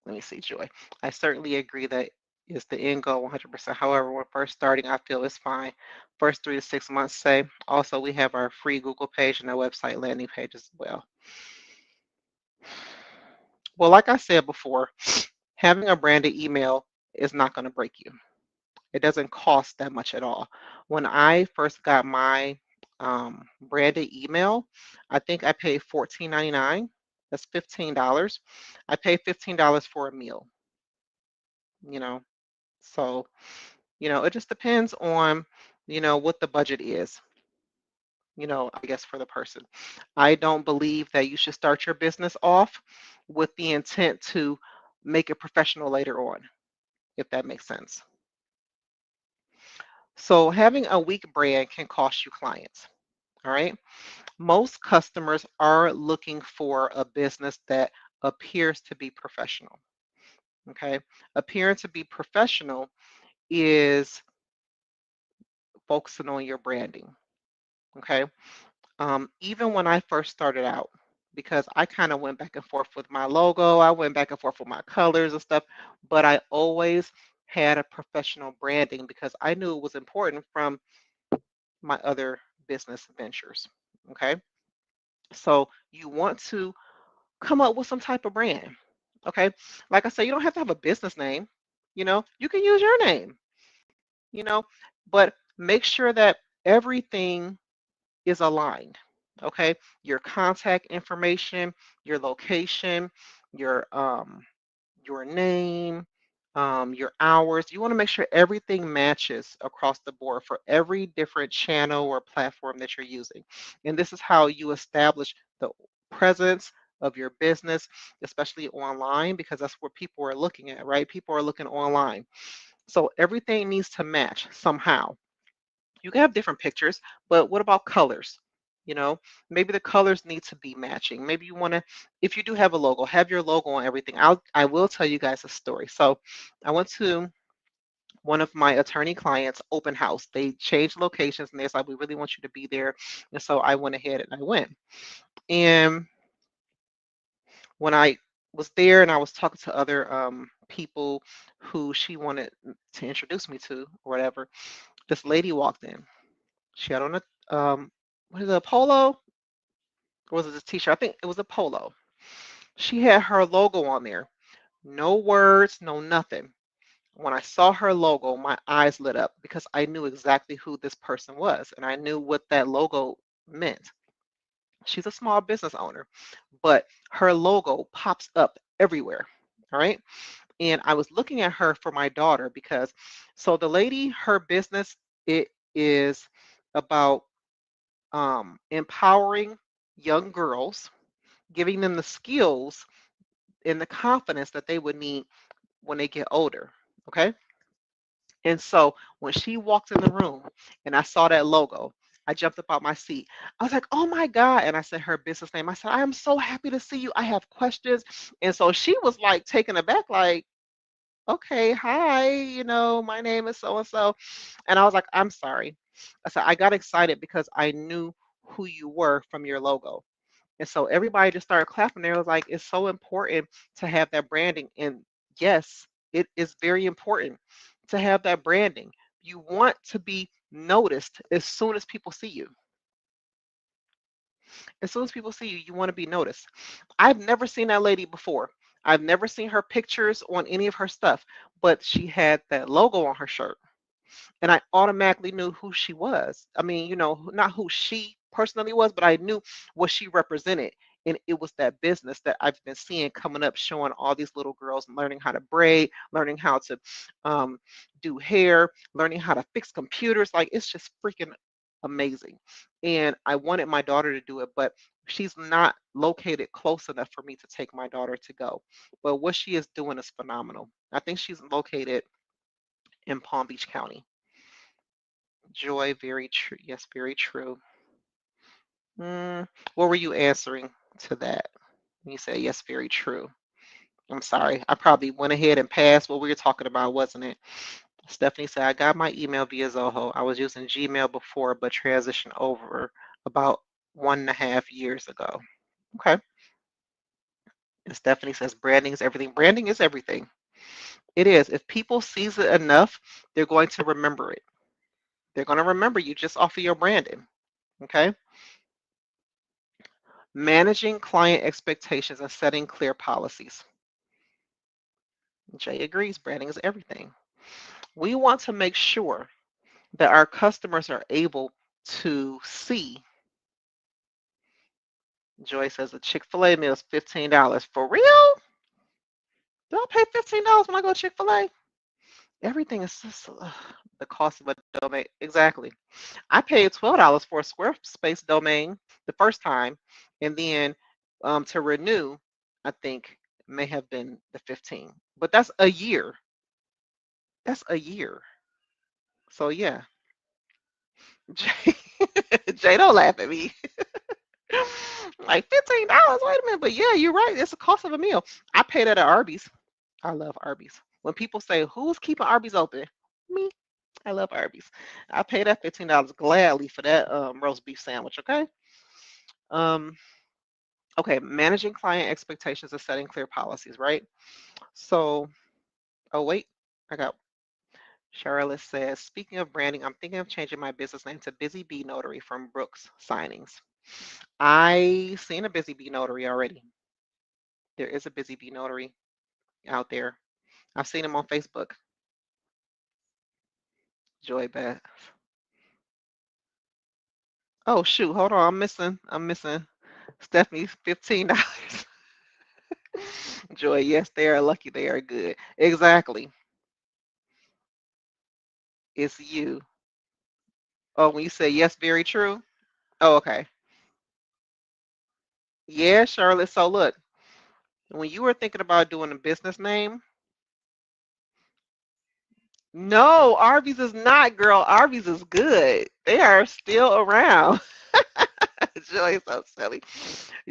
Let me see, Joy. I certainly agree that is the end goal 100%. However, when first starting, I feel it's fine. First 3 to 6 months, say. Also, we have our free Google page and our website landing page as well. Well, like I said before, having a branded email is not going to break you. It doesn't cost that much at all. When I first got my branded email, I think I paid $14.99. That's $15. I paid $15 for a meal, you know. So, it just depends on, what the budget is, I guess for the person. I don't believe that you should start your business off with the intent to make it professional later on, if that makes sense. So having a weak brand can cost you clients. All right. Most customers are looking for a business that appears to be professional. Okay. Appearing to be professional is focusing on your branding. Okay. Even when I first started out, because I kind of went back and forth with my logo, I went back and forth with my colors and stuff, but I always had a professional branding because I knew it was important from my other business ventures. Okay. So you want to come up with some type of brand. Okay. Like I said, you don't have to have a business name, you can use your name, you know, but make sure that everything is aligned. Okay. Your contact information, your location, your name, your hours. You want to make sure everything matches across the board for every different channel or platform that you're using. And this is how you establish the presence of your business, especially online, because that's what people are looking at, right? People are looking online. So everything needs to match somehow. You can have different pictures, but what about colors? Maybe the colors need to be matching. Maybe you want to, if you do have a logo, have your logo on everything. I will tell you guys a story. So I went to one of my attorney clients' open house. They changed locations and they're like, we really want you to be there. And so I went ahead and I went. And when I was there and I was talking to other people who she wanted to introduce me to or whatever, this lady walked in. She had on what is it, a polo? Or was it a t-shirt? I think it was a polo. She had her logo on there. No words, no nothing. When I saw her logo, my eyes lit up because I knew exactly who this person was and I knew what that logo meant. She's a small business owner, but her logo pops up everywhere. All right. And I was looking at her for my daughter because so the lady, her business, it is about empowering young girls, giving them the skills and the confidence that they would need when they get older. Okay. And so when she walked in the room and I saw that logo, I jumped up out my seat. I was like, oh my God. And I said her business name. I said, I am so happy to see you. I have questions. And so she was like taken aback, like, okay, hi, my name is so and so. And I was like, I'm sorry. I said, I got excited because I knew who you were from your logo. And so everybody just started clapping. They was like, it's so important to have that branding. And yes, it is very important to have that branding. You want to be noticed as soon as people see you. As soon as people see you, you want to be noticed. I've never seen that lady before. I've never seen her pictures on any of her stuff, but she had that logo on her shirt. And I automatically knew who she was. I mean, not who she personally was, but I knew what she represented. And it was that business that I've been seeing coming up, showing all these little girls learning how to braid, learning how to um, do hair, learning how to fix computers. Like, it's just freaking amazing. And I wanted my daughter to do it, but she's not located close enough for me to take my daughter to go. But what she is doing is phenomenal. I think she's located in Palm Beach County. Joy, very true. Yes, very true. What were you answering to that? You said, yes, very true. I'm sorry. I probably went ahead and passed what we were talking about, wasn't it? Stephanie said, I got my email via Zoho. I was using Gmail before, but transitioned over about 1.5 years ago. Okay. And Stephanie says, branding is everything. Branding is everything. It is. If people sees it enough, they're going to remember it. They're going to remember you just off of your branding. Okay. Managing client expectations and setting clear policies. Jay agrees, branding is everything. We want to make sure that our customers are able to see. Joy says a Chick-fil-A meal is $15. For real? Do I pay $15 when I go to Chick-fil-A? Everything is just the cost of a domain. Exactly. I paid $12 for a Squarespace domain the first time, and then to renew, I think may have been the 15. But that's a year. That's a year. So yeah, Jay, Jay, don't laugh at me. Like $15. Wait a minute, but yeah, you're right. It's the cost of a meal. I paid at Arby's. I love Arby's. When people say, "Who's keeping Arby's open?" Me. I love Arby's. I paid that $15 gladly for that roast beef sandwich. Okay. Um, okay. Managing client expectations and setting clear policies. Right. So, oh wait, I got. Charlotte says, speaking of branding, I'm thinking of changing my business name to Busy Bee Notary from Brooks Signings. I seen a Busy Bee Notary already. There is a Busy Bee Notary out there. I've seen him on Facebook. Joy Beth. Oh shoot, hold on. I'm missing Stephanie's $15. Joy, yes, they are lucky. They are good. Exactly. It's you. Oh, when you say yes, very true. Oh, okay. Yeah, Charlotte. So look, when you were thinking about doing a business name, no, Arby's is not, girl. Arby's is good. They are still around. Joy is so silly.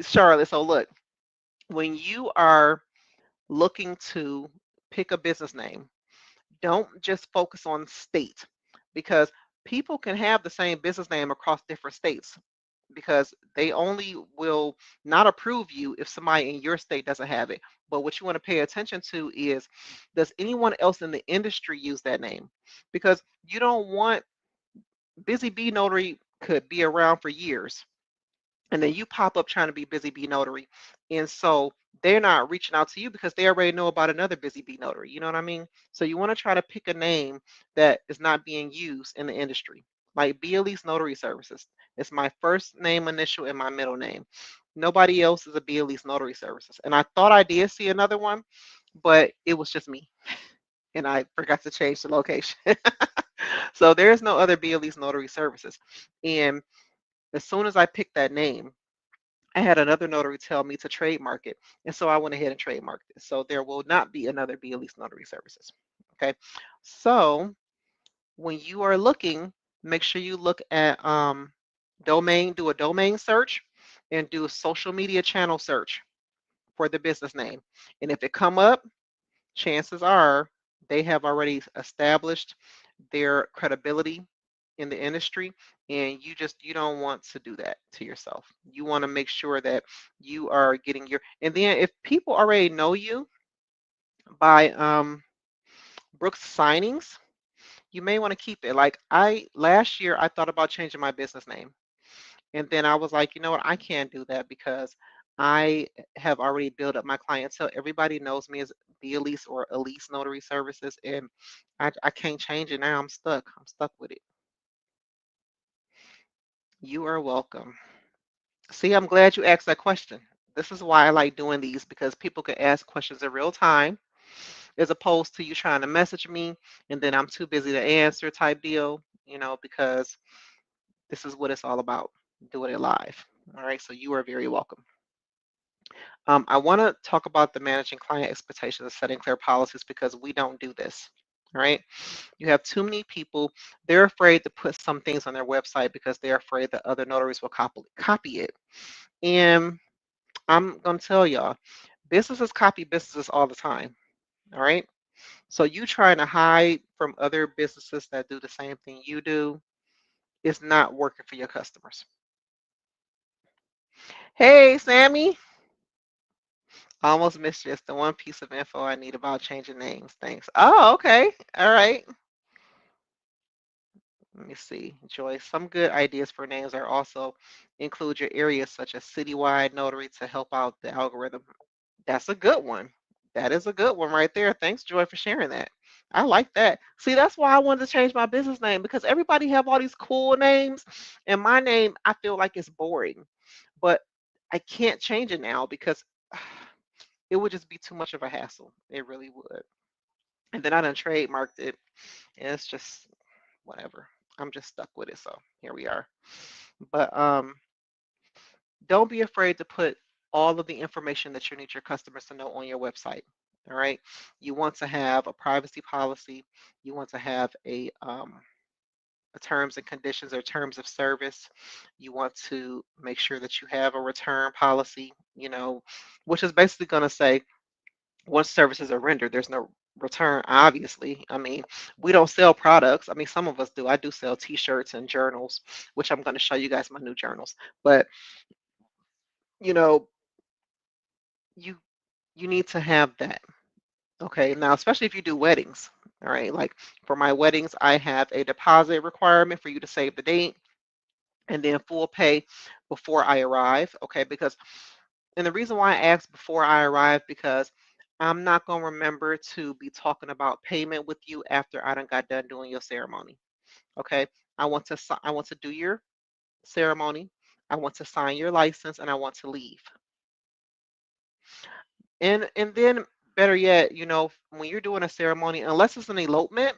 Charlotte, so look, when you are looking to pick a business name, don't just focus on state because people can have the same business name across different states because they only will not approve you if somebody in your state doesn't have it. But what you want to pay attention to is, does anyone else in the industry use that name? Because you don't want Busy Bee Notary could be around for years and then you pop up trying to be Busy Bee Notary. And so they're not reaching out to you because they already know about another Busy Bee Notary. You know what I mean? So you want to try to pick a name that is not being used in the industry, like Be Elise Notary Services. It's my first name initial and my middle name. Nobody else is a Be Elise Notary Services. And I thought I did see another one, but it was just me. And I forgot to change the location. So there's no other Be Elise Notary Services. And as soon as I picked that name, I had another notary tell me to trademark it. And so I went ahead and trademarked it. So there will not be another Be Elise Notary Services. Okay. So when you are looking, make sure you look at domain, do a domain search and do a social media channel search for the business name. And if it come up, chances are they have already established their credibility in the industry, and you don't want to do that to yourself. You want to make sure that you are getting your, and then if people already know you by Brooks signings, you may want to keep it. Like I last year I thought about changing my business name. And then I was like, you know what? I can't do that because I have already built up my clientele. Everybody knows me as the Elise or Elise Notary Services, and I can't change it now. I'm stuck. I'm stuck with it. You are welcome. See, I'm glad you asked that question. This is why I like doing these because people can ask questions in real time as opposed to you trying to message me and then I'm too busy to answer type deal, because this is what it's all about, doing it live. All right, so you are very welcome. I want to talk about the managing client expectations and setting clear policies because we don't do this. All right. You have too many people. They're afraid to put some things on their website because they're afraid that other notaries will copy it. And I'm going to tell y'all, businesses copy businesses all the time. All right. So you trying to hide from other businesses that do the same thing you do is not working for your customers. Hey, Sammy. Almost missed just the one piece of info I need about changing names. Thanks. Oh, okay. All right. Let me see. Joyce, some good ideas for names are also include your areas such as citywide notary to help out the algorithm. That's a good one. That is a good one right there. Thanks, Joy, for sharing that. I like that. See, that's why I wanted to change my business name because everybody have all these cool names, and my name I feel like it's boring. But I can't change it now because it would just be too much of a hassle. It really would. And then I done trademarked it, and it's just whatever. I'm just stuck with it. So here we are. But don't be afraid to put all of the information that you need your customers to know on your website. All right. You want to have a privacy policy. You want to have a terms and conditions or terms of service. You want to make sure that you have a return policy, which is basically going to say once services are rendered, there's no return, obviously. I mean, we don't sell products. I mean, some of us do. I do sell t-shirts and journals, which I'm going to show you guys my new journals. But, you know, you you need to have that. Okay. Now, especially if you do weddings. All right. Like for my weddings, I have a deposit requirement for you to save the date and then full pay before I arrive. Okay. And the reason why I asked before I arrive because I'm not gonna remember to be talking about payment with you after I done got done doing your ceremony. Okay, I want to do your ceremony. I want to sign your license, and I want to leave. And then better yet, when you're doing a ceremony, unless it's an elopement,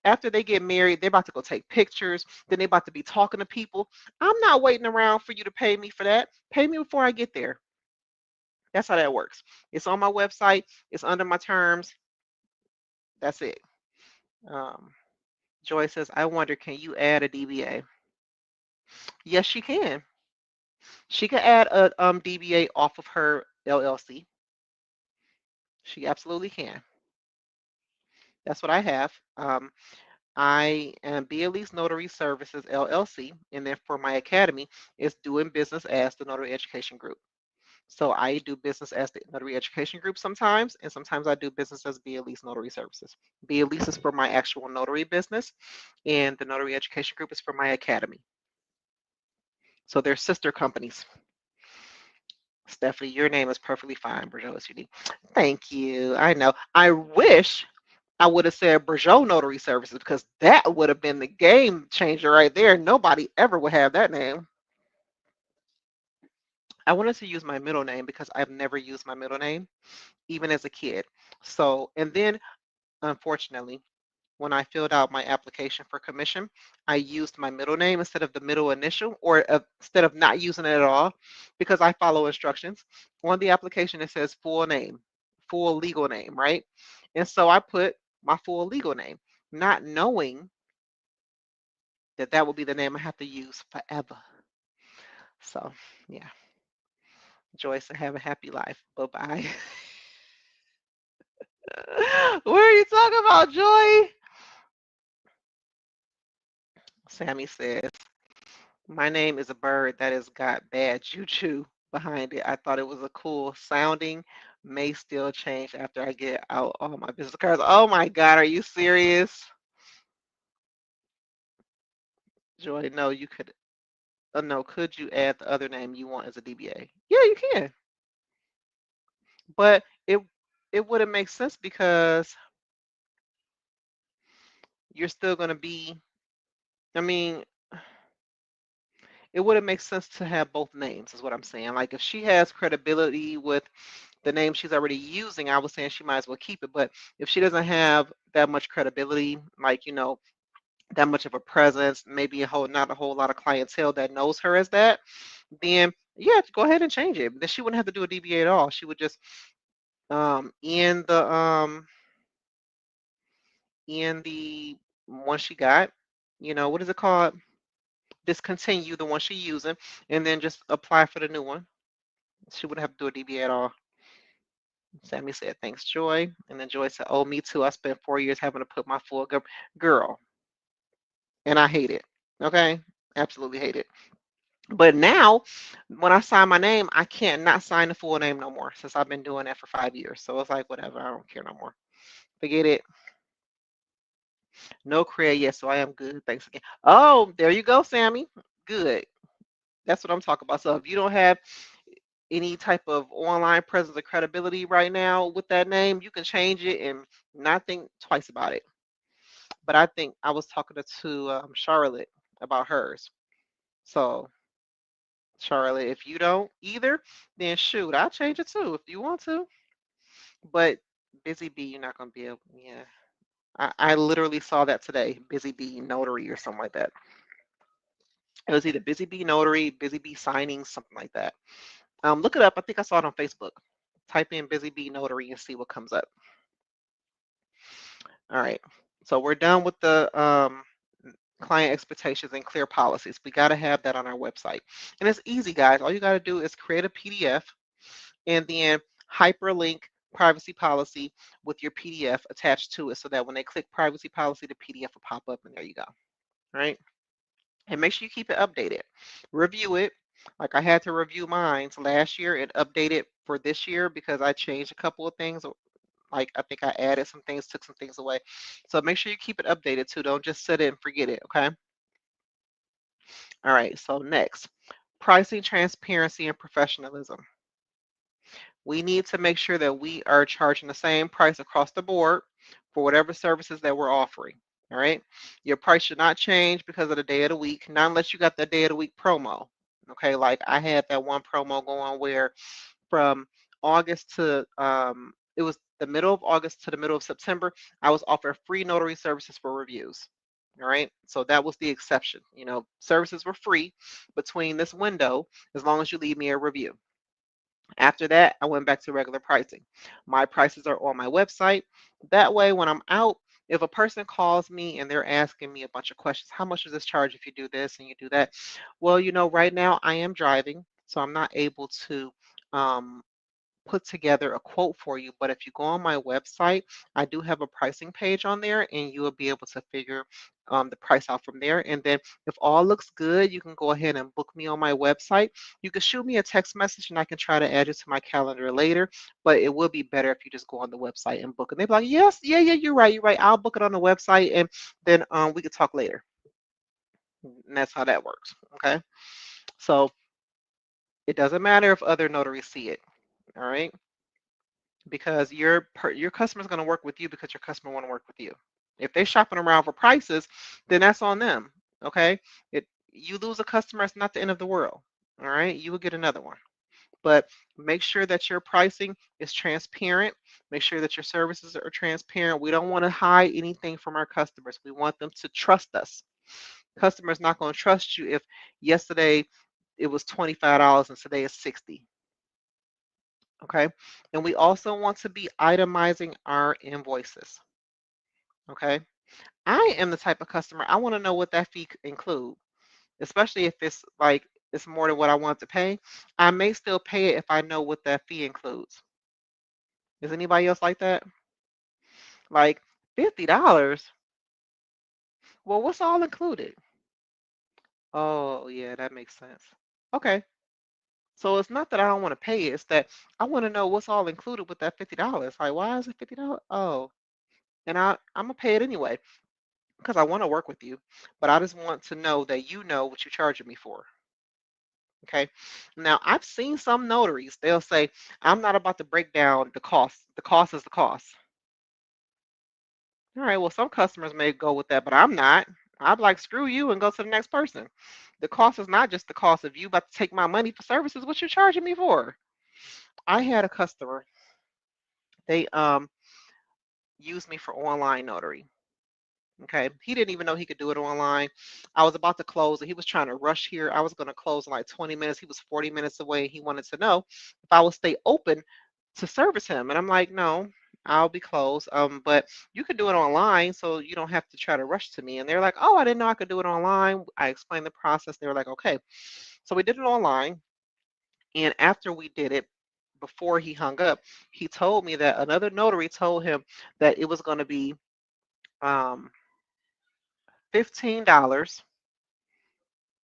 after they get married, they're about to go take pictures. Then they're about to be talking to people. I'm not waiting around for you to pay me for that. Pay me before I get there. That's how that works. It's on my website. It's under my terms. That's it. Um, Joy says, I wonder, can you add a DBA? Yes, she can. She can add a DBA off of her LLC. She absolutely can. That's what I have. I am Elise Notary Services LLC, and then for my academy, it's doing business as the Notary Education Group. So I do business as the Notary Education Group sometimes, and sometimes I do business as Elise Notary Services. Elise is for my actual notary business, and the Notary Education Group is for my academy. So they're sister companies. Stephanie, your name is perfectly fine. Bergeau is unique. Thank you. I know. I wish I would have said Bergeau Notary Services because that would have been the game changer right there. Nobody ever would have that name. I wanted to use my middle name because I've never used my middle name, even as a kid. So, and then unfortunately, when I filled out my application for commission, I used my middle name instead of the middle initial, or instead of not using it at all, because I follow instructions. On the application, it says full name, full legal name, right? And so I put my full legal name, not knowing that that will be the name I have to use forever. So, yeah. Joyce, have a happy life. Bye bye. What are you talking about, Joy? Sammy says, my name is a bird that has got bad juju behind it. I thought it was a cool sounding. May still change after I get out all my business cards. Oh my God, are you serious? Joy, no, you could. No, could you add the other name you want as a DBA? Yeah, you can. But it wouldn't make sense because you're still going to be, I mean, it wouldn't make sense to have both names, is what I'm saying. Like if she has credibility with the name she's already using, I was saying she might as well keep it. But if she doesn't have that much credibility, like, that much of a presence, maybe not a whole lot of clientele that knows her as that, then yeah, go ahead and change it. Then she wouldn't have to do a DBA at all. She would just in the one she got, what is it called? Discontinue the one she's using, and then just apply for the new one. She wouldn't have to do a DBA at all. Sammy said, thanks, Joy. And then Joy said, oh, me too. I spent 4 years having to put my full girl, and I hate it. Okay? Absolutely hate it. But now, when I sign my name, I can't not sign the full name no more since I've been doing that for 5 years. So it's like, whatever. I don't care no more. Forget it. No create yet, so I am good. Thanks again. Oh, there you go, Sammy. Good. That's what I'm talking about. So if you don't have any type of online presence or credibility right now with that name, you can change it and not think twice about it. But I think I was talking to Charlotte about hers. So Charlotte, if you don't either, then shoot, I'll change it too if you want to. But Busy Bee, you're not gonna be able. Yeah, I literally saw that today. Busy Bee Notary or something like that. It was either Busy Bee Notary, Busy Bee Signing, something like that. Look it up. I think I saw it on Facebook. Type in Busy Bee Notary and see what comes up. All right. So we're done with the client expectations and clear policies. We got to have that on our website. And it's easy, guys. All you got to do is create a PDF and then hyperlink privacy policy with your PDF attached to it so that when they click privacy policy, the PDF will pop up and there you go. All right. And make sure you keep it updated. Review it. Like I had to review mine last year and update it for this year because I changed a couple of things. Like I think I added some things, took some things away. So make sure you keep it updated too. Don't just set it and forget it. Okay. All right. So next, pricing transparency and professionalism. We need to make sure that we are charging the same price across the board for whatever services that we're offering. All right. Your price should not change because of the day of the week, not unless you got the day of the week promo. Okay. Like I had that one promo going where from August to it was the middle of August to the middle of September, I was offering free notary services for reviews. All right. So that was the exception. Services were free between this window as long as you leave me a review. After that, I went back to regular pricing. My prices are on my website. That way, when I'm out, if a person calls me and they're asking me a bunch of questions, how much does this charge if you do this and you do that? Well, right now I am driving, so I'm not able to um, put together a quote for you. But if you go on my website, I do have a pricing page on there, and you will be able to figure the price out from there. And then if all looks good, you can go ahead and book me on my website. You can shoot me a text message, and I can try to add it to my calendar later. But it will be better if you just go on the website and book. And they'll be like, yes, yeah, yeah, you're right. I'll book it on the website, and then we can talk later. And that's how that works. Okay. So it doesn't matter if other notaries see it. All right. Because your customer is going to work with you because your customer want to work with you. If they're shopping around for prices, then that's on them. Okay, you lose a customer, it's not the end of the world. All right, you will get another one. But make sure that your pricing is transparent. Make sure that your services are transparent. We don't want to hide anything from our customers. We want them to trust us. Customers not going to trust you if yesterday it was $25 and today is 60. Okay. And we also want to be itemizing our invoices. Okay. I am the type of customer, I want to know what that fee include, especially if it's like it's more than what I want to pay. I may still pay it if I know what that fee includes. Is anybody else like that? Like $50? Well, what's all included? Oh, yeah, that makes sense. Okay. So it's not that I don't want to pay it, it's that I want to know what's all included with that $50. Like, why is it $50? Oh, and I'm gonna pay it anyway because I want to work with you, but I just want to know that you know what you're charging me for. Okay. Now, I've seen some notaries, they'll say, I'm not about to break down the cost. The cost is the cost. All right, well, some customers may go with that, but I'm not. I'd like screw you and go to the next person. The cost is not just the cost of you about to take my money for services. What you charging me for? I had a customer. They used me for online notary. Okay. He didn't even know he could do it online. I was about to close and he was trying to rush here. I was going to close in like 20 minutes. He was 40 minutes away. He wanted to know if I would stay open to service him. And I'm like, no, I'll be closed. But you can do it online so you don't have to try to rush to me. And they're like, oh, I didn't know I could do it online. I explained the process. They were like, okay. So we did it online. And after we did it, before he hung up, he told me that another notary told him that it was going to be um, $15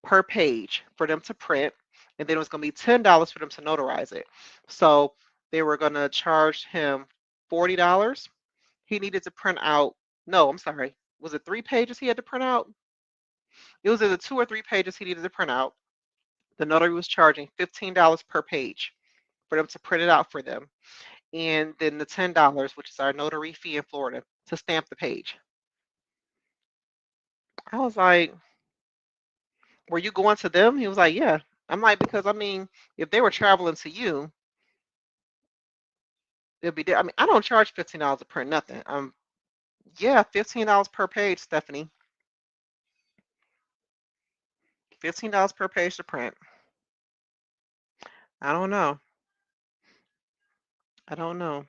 per page for them to print, and then it was going to be $10 for them to notarize it. So they were going to charge him $40. He needed to print out, no, I'm sorry, was it 3 pages he had to print out? It was either 2 or 3 pages he needed to print out. The notary was charging $15 per page for them to print it out for them, and then the $10, which is our notary fee in Florida, to stamp the page. I was like, were you going to them? He was like, yeah. I'm like, because I mean, if they were traveling to you, it'd be. I mean, I don't charge $15 to print nothing. Yeah, $15 per page, Stephanie. $15 per page to print. I don't know. I don't know.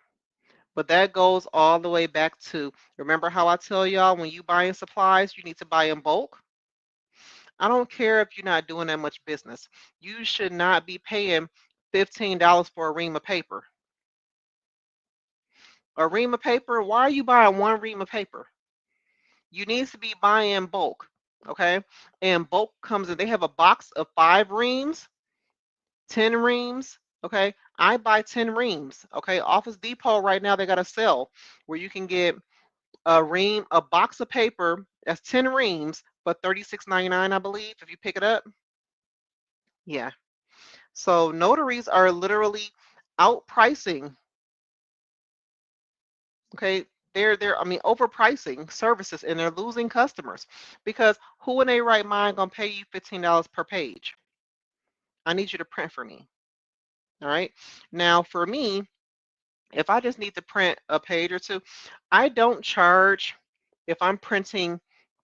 But that goes all the way back to, remember how I tell y'all when you buying supplies, you need to buy in bulk? I don't care if you're not doing that much business. You should not be paying $15 for a ream of paper. A ream of paper, why are you buying one ream of paper? You need to be buying in bulk, okay? And bulk comes in, they have a box of 5 reams, 10 reams, okay? I buy 10 reams, okay? Office Depot right now, they got a sale where you can get a ream, a box of paper that's 10 reams for $36.99, I believe, if you pick it up. Yeah. So notaries are literally outpricing, okay? They're I mean overpricing services and they're losing customers because who in their right mind gonna pay you $15 per page? I need you to print for me. All right. Now for me, if I just need to print a page or two, I don't charge if I'm printing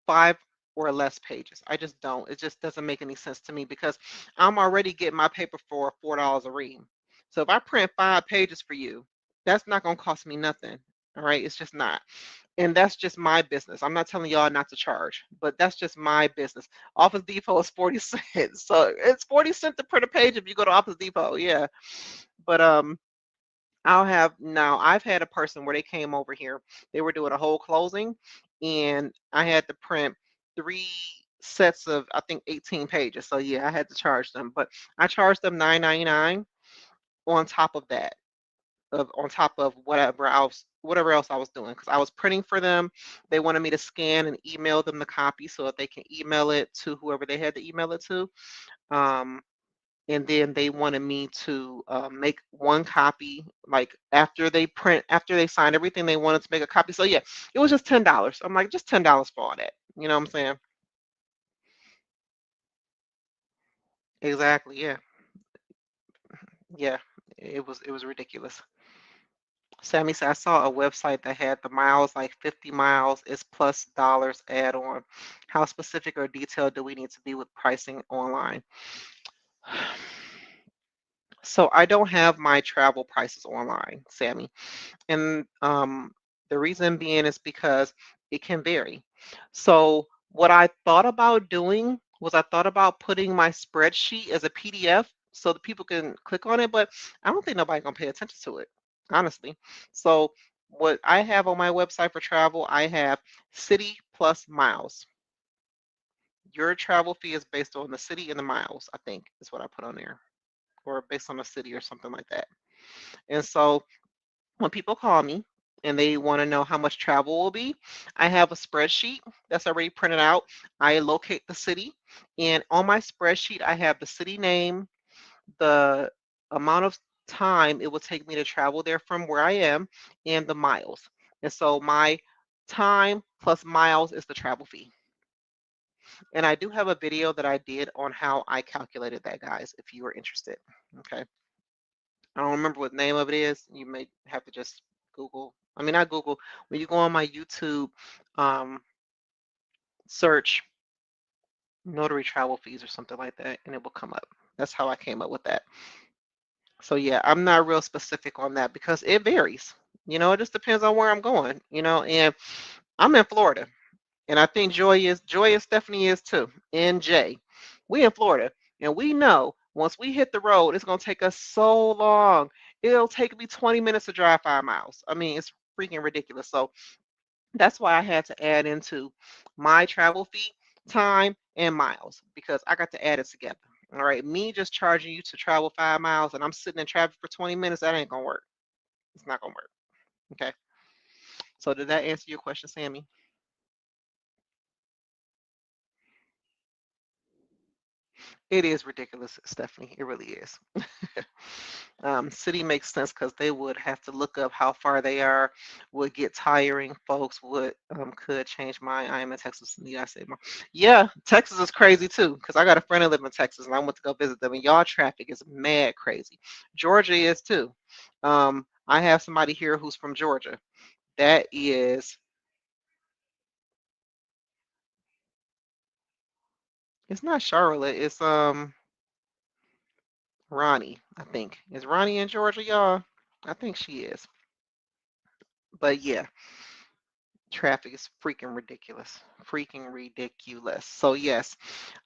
5 or less pages. I just don't. It just doesn't make any sense to me because I'm already getting my paper for $4 a ream. So if I print 5 pages for you, that's not gonna cost me nothing. All right. It's just not. And that's just my business. I'm not telling y'all not to charge, but that's just my business. Office Depot is 40 cents. So it's 40 cents to print a page if you go to Office Depot. Yeah. But I've had a person where they came over here, they were doing a whole closing, and I had to print 3 sets of I think 18 pages. So yeah, I had to charge them, but I charged them $9.99 on top of that, on top of whatever else I was doing because I was printing for them. They wanted me to scan and email them the copy so that they can email it to whoever they had to email it to. Um, and then they wanted me to make one copy like after they signed everything they wanted to make a copy. So yeah, it was just $10. I'm like, just $10 for all that, you know what I'm saying? Exactly, yeah. Yeah, it was ridiculous. Sammy said I saw a website that had the miles like 50 miles is plus dollars add on. How specific or detailed do we need to be with pricing online? So I don't have my travel prices online, Sammy. And the reason being is because it can vary. So what I thought about doing was I thought about putting my spreadsheet as a PDF so that people can click on it, but I don't think nobody gonna pay attention to it, honestly. So what I have on my website for travel, I have city plus miles. Your travel fee is based on the city and the miles, I think is what I put on there, or based on the city or something like that. And so when people call me and they want to know how much travel will be, I have a spreadsheet that's already printed out. I locate the city, and on my spreadsheet, I have the city name, the amount of time it will take me to travel there from where I am, and the miles. And so my time plus miles is the travel fee. And I do have a video that I did on how I calculated that, guys, if you are interested. Okay. I don't remember what the name of it is. You may have to just Google. I mean, not Google. When you go on my YouTube, um, search notary travel fees or something like that, and it will come up. That's how I came up with that. So yeah, I'm not real specific on that because it varies. It just depends on where I'm going. And I'm in Florida, and I think Joy and Stephanie is too. And Jay, we in Florida, and we know once we hit the road, it's gonna take us so long. It'll take me 20 minutes to drive 5 miles. I mean, it's freaking ridiculous. So that's why I had to add into my travel fee, time, and miles because I got to add it together. All right, me just charging you to travel 5 miles and I'm sitting in traffic for 20 minutes, that ain't gonna work. It's not gonna work. Okay. So did that answer your question, Sammy? It is ridiculous, Stephanie. It really is. City makes sense because they would have to look up how far they are, would get tiring. Folks would could change my. I am in Texas. Yeah, I say my. Yeah, Texas is crazy too because I got a friend who live in Texas and I went to go visit them and y'all traffic is mad crazy. Georgia is too. I have somebody here who's from Georgia. That is. It's not Charlotte. It's Ronnie. I think is Ronnie in Georgia, y'all. I think she is. But yeah, traffic is freaking ridiculous. Freaking ridiculous. So yes,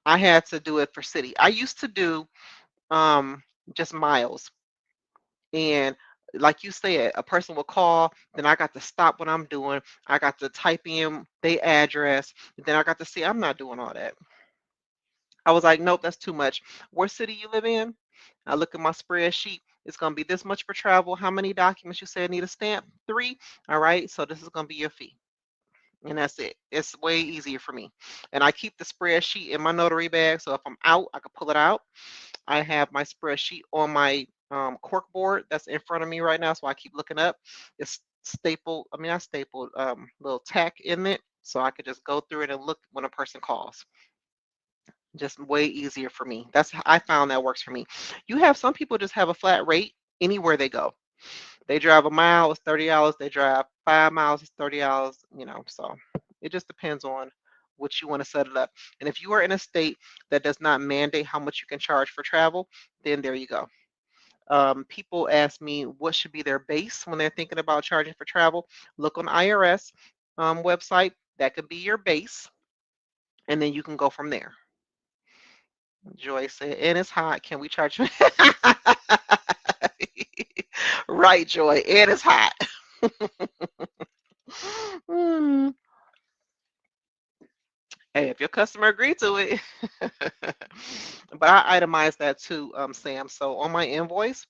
I had to do it for city. I used to do just miles. And like you said, a person will call, then I got to stop what I'm doing. I got to type in their address, then I got to see I'm not doing all that. I was like, nope, that's too much. What city you live in? I look at my spreadsheet. It's gonna be this much for travel. How many documents you said need a stamp? 3. All right, so this is gonna be your fee. And that's it. It's way easier for me. And I keep the spreadsheet in my notary bag. So if I'm out, I can pull it out. I have my spreadsheet on my cork board that's in front of me right now. So I keep looking up. It's stapled, I mean, I stapled little tack in it. So I could just go through it and look when a person calls. Just way easier for me. I found that works for me. You have some people just have a flat rate anywhere they go. They drive a mile, it's $30. They drive 5 miles, it's $30. So it just depends on what you want to set it up. And if you are in a state that does not mandate how much you can charge for travel, then there you go. People ask me what should be their base when they're thinking about charging for travel. Look on IRS website. That could be your base, and then you can go from there. Joy said, and it's hot. Can we charge? Right, Joy. And it's hot. Hmm. Hey, if your customer agreed to it. But I itemize that too, Sam. So on my invoice,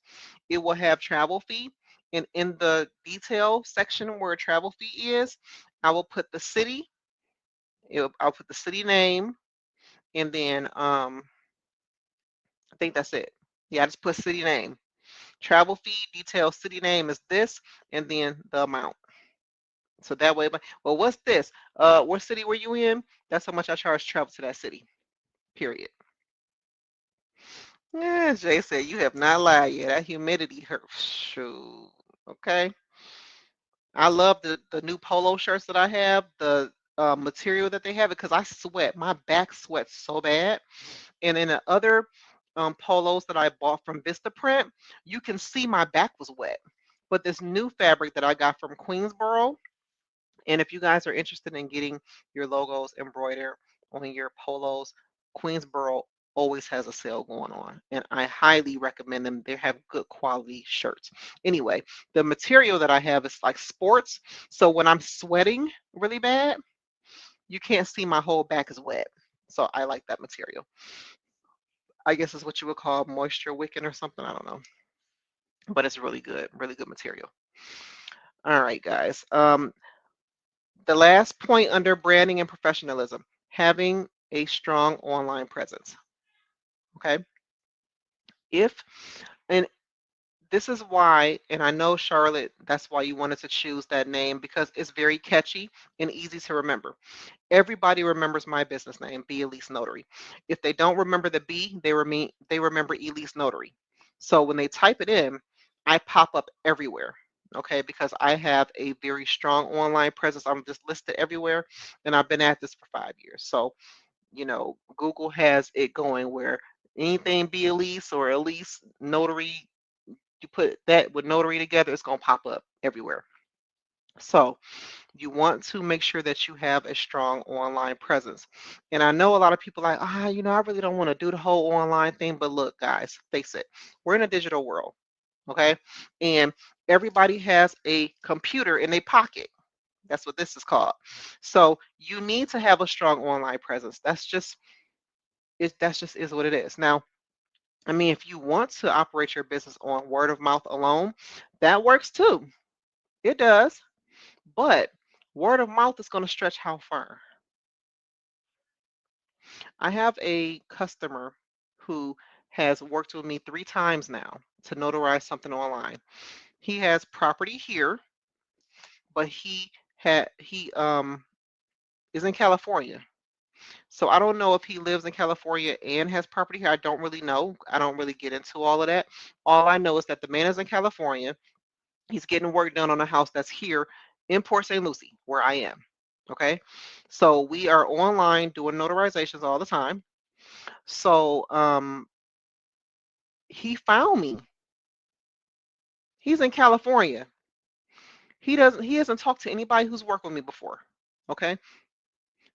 it will have travel fee. And in the detail section where travel fee is, I will put the city. I'll put the city name, and then I think that's it. Yeah, I just put city name. Travel fee detail city name is this, and then the amount. So that way, well, what's this? What city were you in? That's how much I charge to travel to that city. Period. Yeah, Jay said you have not lied yet. That humidity hurt. Shoot. Okay. I love the new polo shirts that I have. The material that they have because I sweat. My back sweats so bad. And in the other polos that I bought from Vistaprint, you can see my back was wet. But this new fabric that I got from Queensboro, and if you guys are interested in getting your logos embroidered on your polos, Queensboro always has a sale going on. And I highly recommend them. They have good quality shirts. Anyway, the material that I have is like sports. So when I'm sweating really bad, you can't see my whole back is wet. So I like that material. I guess it's what you would call moisture wicking or something. I don't know, but it's really good material. All right, guys. The last point under branding and professionalism, having a strong online presence. Okay. If, and this is why, and I know Charlotte, that's why you wanted to choose that name because it's very catchy and easy to remember. Everybody remembers my business name, B Elise Notary. If they don't remember the B, they remember Elise Notary. So when they type it in, I pop up everywhere. Okay, because I have a very strong online presence. I'm just listed everywhere, and I've been at this for 5 years. So, Google has it going where anything be Elise or Elise Notary, you put that with Notary together, it's going to pop up everywhere. So, you want to make sure that you have a strong online presence. And I know a lot of people like, I really don't want to do the whole online thing. But look, guys, face it, we're in a digital world, okay? And everybody has a computer in their pocket. That's what this is called. So you need to have a strong online presence. That's just is what it is. Now, I mean, if you want to operate your business on word of mouth alone, that works too. It does. But word of mouth is going to stretch how far? I have a customer who has worked with me 3 times now to notarize something online. He has property here, but he is in California. So I don't know if he lives in California and has property here. I don't really know. I don't really get into all of that. All I know is that the man is in California. He's getting work done on a house that's here in Port St. Lucie, where I am. Okay. So we are online doing notarizations all the time. So he found me. He's in California. He hasn't talked to anybody who's worked with me before. Okay.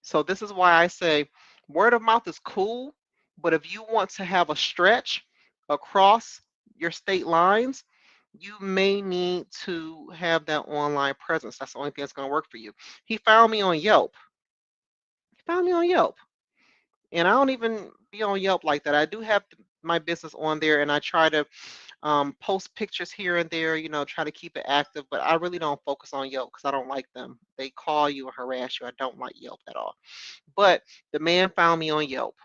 So this is why I say word of mouth is cool, but if you want to have a stretch across your state lines, you may need to have that online presence. That's the only thing that's going to work for you. He found me on Yelp. He found me on Yelp. And I don't even be on Yelp like that. I do have my business on there, and I try to post pictures here and there, try to keep it active, but I really don't focus on Yelp because I don't like them. They call you and harass you. I don't like Yelp at all. But the man found me on Yelp,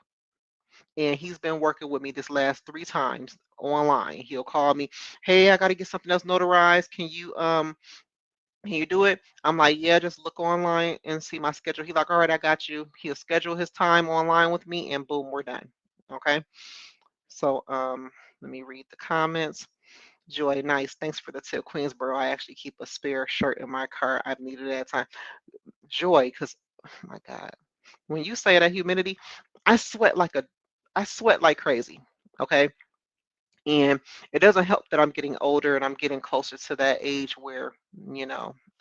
and he's been working with me this last 3 times online. He'll call me, hey, I got to get something else notarized. Can you do it? I'm like, yeah, just look online and see my schedule. He's like, all right, I got you. He'll schedule his time online with me, and boom, we're done. Okay. So let me read the comments. Joy, nice. Thanks for the tip, Queensboro. I actually keep a spare shirt in my car. I've needed it at time. Joy, because oh my God, when you say that humidity, I sweat like crazy. Okay. And it doesn't help that I'm getting older and I'm getting closer to that age where,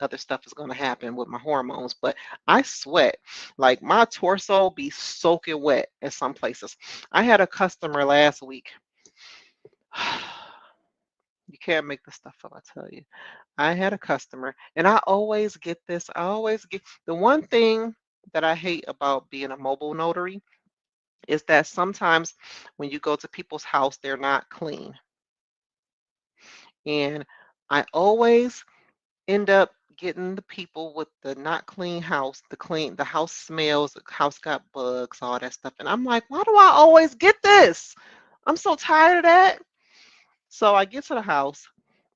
other stuff is going to happen with my hormones. But I sweat. Like my torso be soaking wet at some places. I had a customer last week. You can't make this stuff up, I tell you. I had a customer, and I always get this. I always get the one thing that I hate about being a mobile notary is that sometimes when you go to people's house, they're not clean. And I always end up getting the people with the not clean house, the house smells, the house got bugs, all that stuff. And I'm like, why do I always get this? I'm so tired of that. So I get to the house,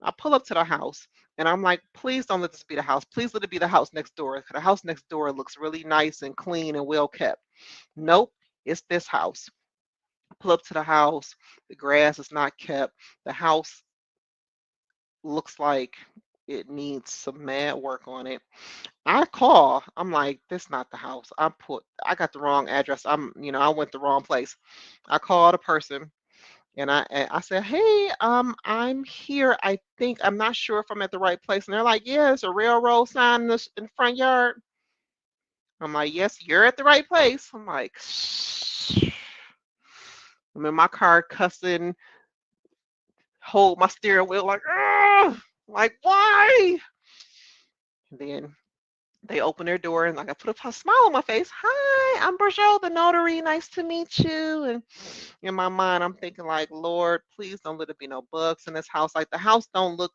I pull up to the house, and I'm like, please don't let this be the house. Please let it be the house next door. The house next door looks really nice and clean and well kept. Nope, it's this house. Pull up to the house, the grass is not kept. The house looks like it needs some mad work on it. I call, I'm like, this not the house. I got the wrong address. I went the wrong place. I called a person. And I said, hey, I'm here. I think I'm not sure if I'm at the right place. And they're like, yeah, it's a railroad sign in the front yard. I'm like, yes, you're at the right place. I'm like, shh. I'm in my car cussing, hold my steering wheel like, ah, like why? And then they open their door and like I put a smile on my face. Hi, hi, I'm Bergeau, the notary. Nice to meet you. And in my mind, I'm thinking like, Lord, please don't let it be no bugs in this house. Like the house don't look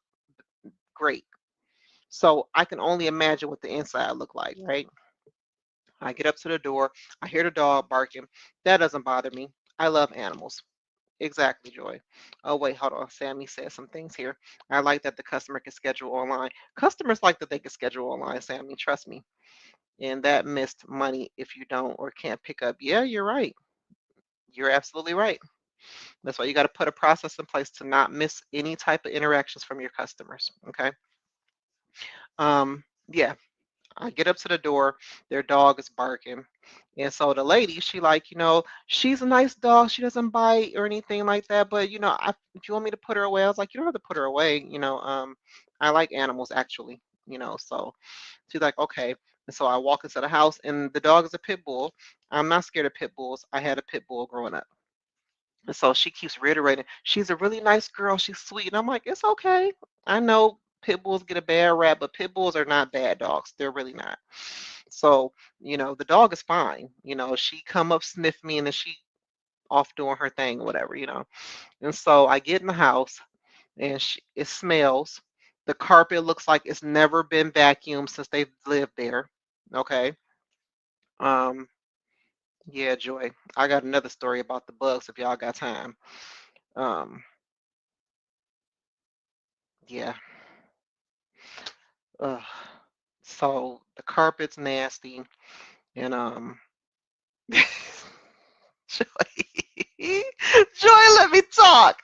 great. So I can only imagine what the inside look like, right? I get up to the door. I hear the dog barking. That doesn't bother me. I love animals. Exactly, Joy. Oh, wait, hold on. Sammy said some things here. I like that the customer can schedule online. Customers like that they can schedule online, Sammy. Trust me. And that missed money if you don't or can't pick up. Yeah, you're right. You're absolutely right. That's why you got to put a process in place to not miss any type of interactions from your customers. Okay. Yeah, I get up to the door, their dog is barking. And so the lady, she like, she's a nice dog. She doesn't bite or anything like that. But if you want me to put her away, I was like, you don't have to put her away. I like animals actually. So she's like, okay. And so I walk into the house, and the dog is a pit bull. I'm not scared of pit bulls. I had a pit bull growing up. And so she keeps reiterating, she's a really nice girl. She's sweet. And I'm like, it's okay. I know pit bulls get a bad rap, but pit bulls are not bad dogs. They're really not. So, the dog is fine. She come up, sniff me, and then she off doing her thing, whatever. And so I get in the house, and it smells. The carpet looks like it's never been vacuumed since they've lived there. Okay. Um, yeah, Joy. I got another story about the bugs if y'all got time. Um, yeah. Ugh. So the carpet's nasty, and Joy, Joy, let me talk.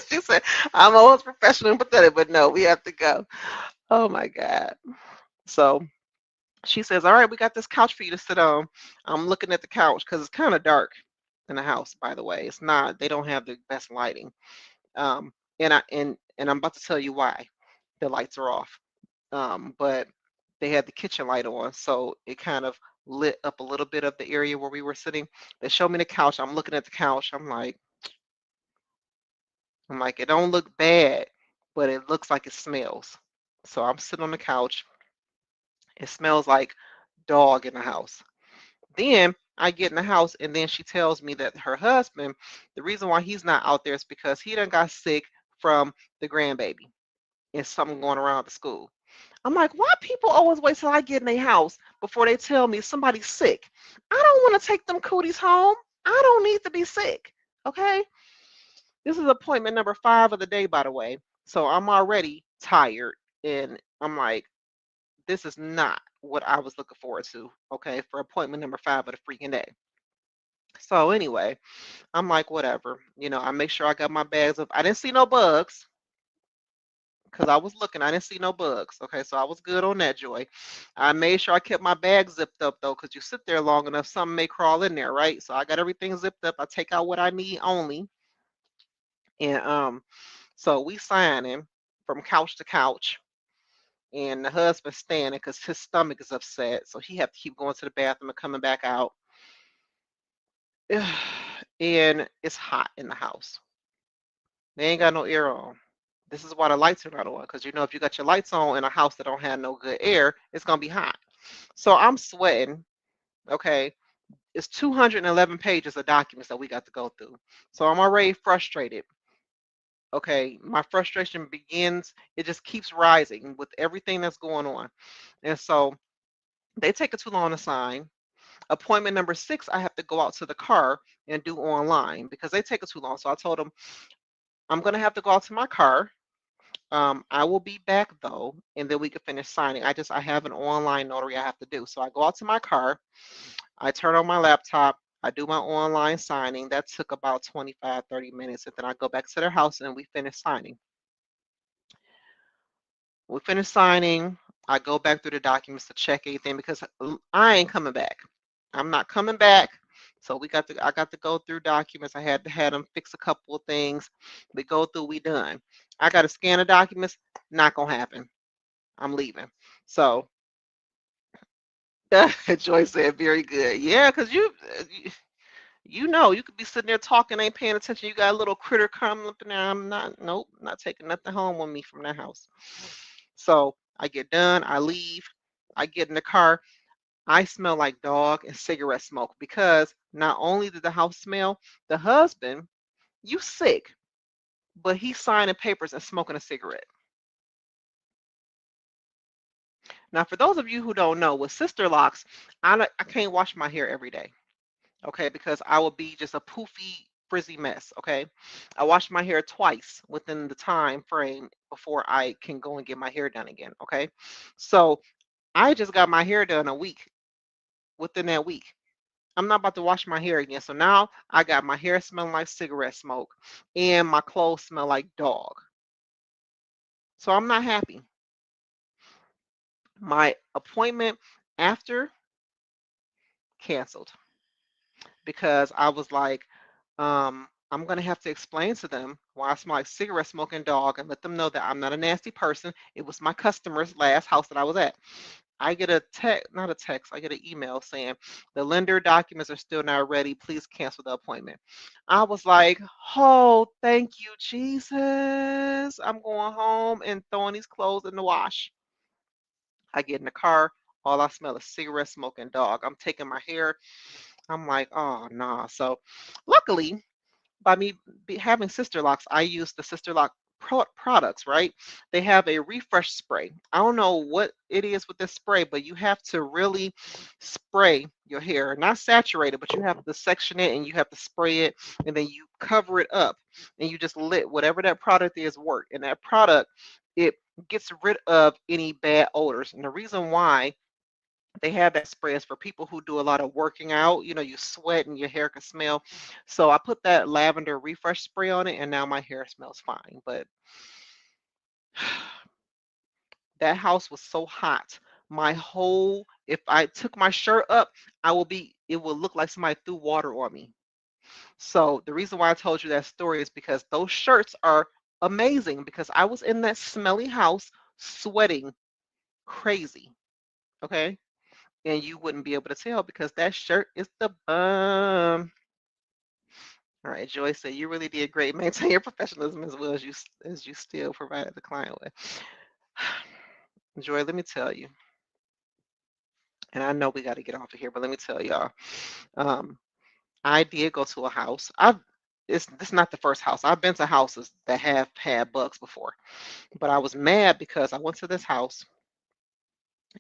She said, "I'm always professional and pathetic, but no, we have to go." Oh my God. So she says, "All right, we got this couch for you to sit on." I'm looking at the couch because it's kind of dark in the house. By the way, it's not. They don't have the best lighting. Um, and I'm about to tell you why the lights are off. But they had the kitchen light on, so it kind of lit up a little bit of the area where we were sitting. They showed me the couch. I'm looking at the couch. I'm like, it don't look bad, but it looks like it smells. So I'm sitting on the couch. It smells like dog in the house. Then I get in the house, and then she tells me that her husband, the reason why he's not out there is because he done got sick from the grandbaby and something going around the school. I'm like, why people always wait till I get in their house before they tell me somebody's sick? I don't want to take them cooties home. I don't need to be sick. Okay. This is appointment number 5 of the day, by the way. So I'm already tired. And I'm like, this is not what I was looking forward to. Okay. For appointment number 5 of the freaking day. So anyway, I'm like, whatever. I make sure I got my bags of, I didn't see no bugs because I was looking. I didn't see no bugs. Okay, so I was good on that, Joy. I made sure I kept my bag zipped up though, because you sit there long enough, something may crawl in there, right? So I got everything zipped up. I take out what I need only, and so we signing from couch to couch, and the husband's standing because his stomach is upset, so he have to keep going to the bathroom and coming back out. And it's hot in the house. They ain't got no air on. This is why the lights are not on, because if you got your lights on in a house that don't have no good air, it's gonna be hot. So I'm sweating. Okay, it's 211 pages of documents that we got to go through. So I'm already frustrated. Okay, my frustration begins. It just keeps rising with everything that's going on, and so they take it too long to sign. Appointment number 6, I have to go out to the car and do online because they take it too long. So I told them I'm gonna have to go out to my car. I will be back though, and then we can finish signing. I have an online notary I have to do. So I go out to my car, I turn on my laptop, I do my online signing. That took about 25, 30 minutes. And then I go back to their house and we finish signing. We finish signing. I go back through the documents to check anything because I ain't coming back. I'm not coming back. So I got to go through documents. I had to have them fix a couple of things. We go through, we done. I got to scan the documents. Not gonna happen. I'm leaving. So Joy said, very good. Yeah, because you could be sitting there talking, ain't paying attention. You got a little critter coming up in there. Nope, not taking nothing home with me from that house. So I get done, I leave, I get in the car. I smell like dog and cigarette smoke because not only did the house smell, the husband, you sick, but he's signing papers and smoking a cigarette. Now, for those of you who don't know, with sister locks, I can't wash my hair every day, okay, because I will be just a poofy, frizzy mess, okay? I wash my hair twice within the time frame before I can go and get my hair done again, okay? So I just got my hair done a week within that week. I'm not about to wash my hair again. So now I got my hair smelling like cigarette smoke and my clothes smell like dog. So I'm not happy. My appointment after canceled because I was like, I'm gonna have to explain to them why I smell like cigarette smoking dog and let them know that I'm not a nasty person. It was my customer's last house that I was at. I get a text, not a text, I get an email saying the lender documents are still not ready. Please cancel the appointment. I was like, oh, thank you, Jesus. I'm going home and throwing these clothes in the wash. I get in the car. All I smell is cigarette smoking dog. I'm taking my hair. I'm like, oh, nah. So luckily, by me having sister locks, I use the sister lock products, right? They have a refresh spray. I don't know what it is with this spray, but you have to really spray your hair, not saturate it, but you have to section it and you have to spray it and then you cover it up and you just let whatever that product is work. And that product, it gets rid of any bad odors. And the reason why they have that spray is for people who do a lot of working out. You know, you sweat and your hair can smell. So I put that lavender refresh spray on it, and now my hair smells fine. But that house was so hot. My whole, if I took my shirt up, it will look like somebody threw water on me. So the reason why I told you that story is because those shirts are amazing because I was in that smelly house sweating crazy. Okay. And you wouldn't be able to tell because that shirt is the bomb. All right, Joyce said you really did great. Maintain your professionalism as well as you still provided the client with. Joy, let me tell you, and I know we got to get off of here, but let me tell y'all, um, I did go to a house. This is not the first house. I've been to houses that have had bugs before, but I was mad because I went to this house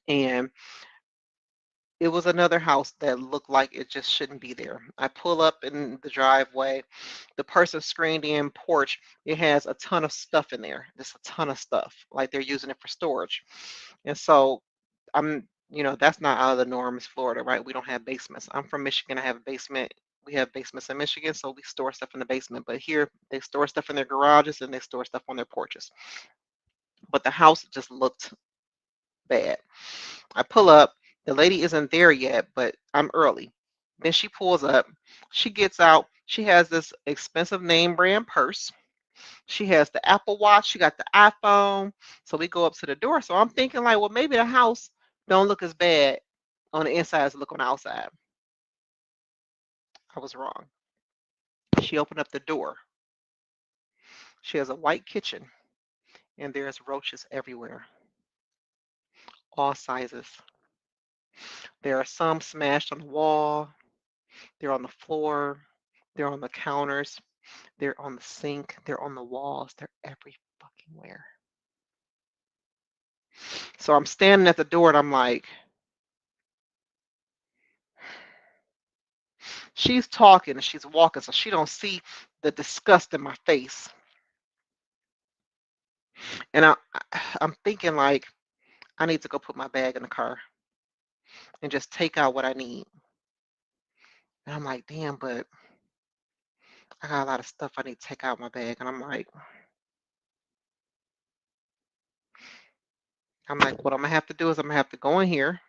and it was another house that looked like it just shouldn't be there. I pull up in the driveway. The person screened in porch. It has a ton of stuff in there. Just a ton of stuff. Like they're using it for storage. And so that's not out of the norm. It's Florida, right? We don't have basements. I'm from Michigan. I have a basement. We have basements in Michigan, so we store stuff in the basement. But here, they store stuff in their garages and they store stuff on their porches. But the house just looked bad. I pull up. The lady isn't there yet, but I'm early. Then she pulls up. She gets out. She has this expensive name brand purse. She has the Apple Watch. She got the iPhone. So we go up to the door. So I'm thinking like, well, maybe the house don't look as bad on the inside as it look on the outside. I was wrong. She opened up the door. She has a white kitchen, and there's roaches everywhere, all sizes. There are some smashed on the wall. They're on the floor. They're on the counters. They're on the sink. They're on the walls. They're every fucking where. So I'm standing at the door and I'm like, she's talking and she's walking, so she don't see the disgust in my face. And I'm thinking like, I need to go put my bag in the car and just take out what I need. And I'm like, damn, but I got a lot of stuff I need to take out my bag. And I'm like, what I'm gonna have to do is I'm gonna have to go in here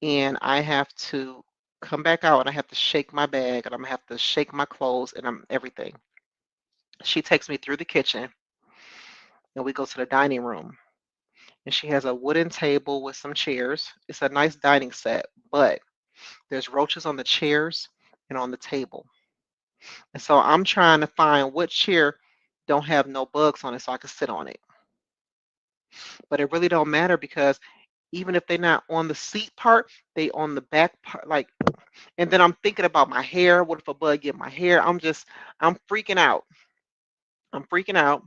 and I have to come back out and I have to shake my bag and I'm gonna have to shake my clothes and everything. She takes me through the kitchen and we go to the dining room. And she has a wooden table with some chairs. It's a nice dining set, but there's roaches on the chairs and on the table. And so I'm trying to find what chair don't have no bugs on it so I can sit on it. But it really don't matter because Even if they're not on the seat part, they on the back part. Like, and then I'm thinking about my hair. What if a bug get my hair? I'm freaking out. I'm freaking out.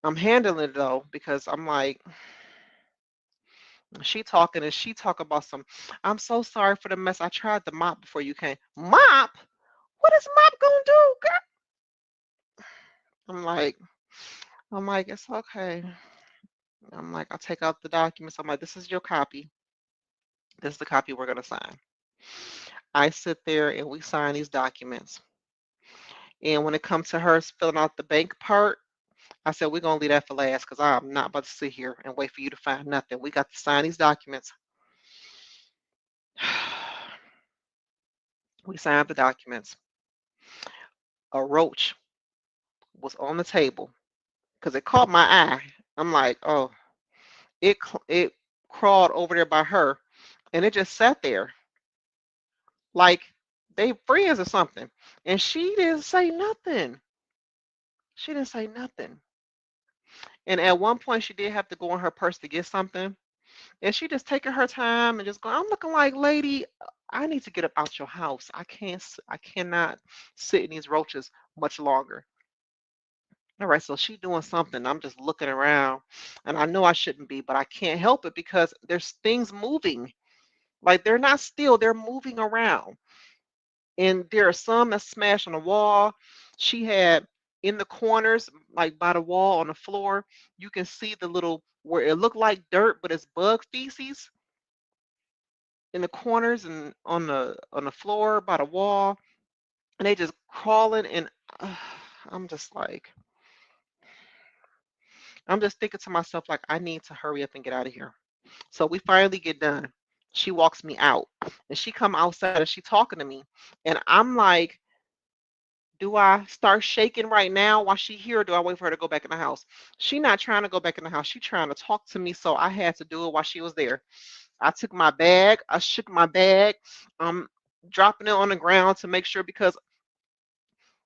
I'm handling it though because I'm like, she talking and she talk about some. I'm so sorry for the mess. I tried the mop before you came. Mop? What is mop gonna do, girl? I'm like, I'm like, it's okay. I'm like, I take out the documents. I'm like, this is your copy. This is the copy we're gonna sign. I sit there and we sign these documents. And when it comes to her filling out the bank part, I said, we're going to leave that for last because I'm not about to sit here and wait for you to find nothing. We got to sign these documents. We signed the documents. A roach was on the table because it caught my eye. I'm like, oh, it crawled over there by her and it just sat there like they friends or something. And she didn't say nothing. She didn't say nothing. And at one point, she did have to go in her purse to get something. And she just taking her time and just going, I'm looking like, lady, I need to get up out your house. I cannot sit in these roaches much longer. All right, so she doing something. I'm just looking around and I know I shouldn't be, but I can't help it because there's things moving. Like they're not still, they're moving around. And there are some that smash on the wall. She had in the corners, like by the wall on the floor, you can see the little where it looked like dirt, but it's bug feces in the corners and on the floor by the wall, and they just crawling and uh, I'm just like I'm just thinking to myself like I need to hurry up and get out of here. So we finally get done. She walks me out and she come outside and she talking to me and I'm like, do I start shaking right now while she here or do I wait for her to go back in the house? She not trying to go back in the house. She trying to talk to me, so I had to do it while she was there. I took my bag, I shook my bag, um, dropping it on the ground to make sure because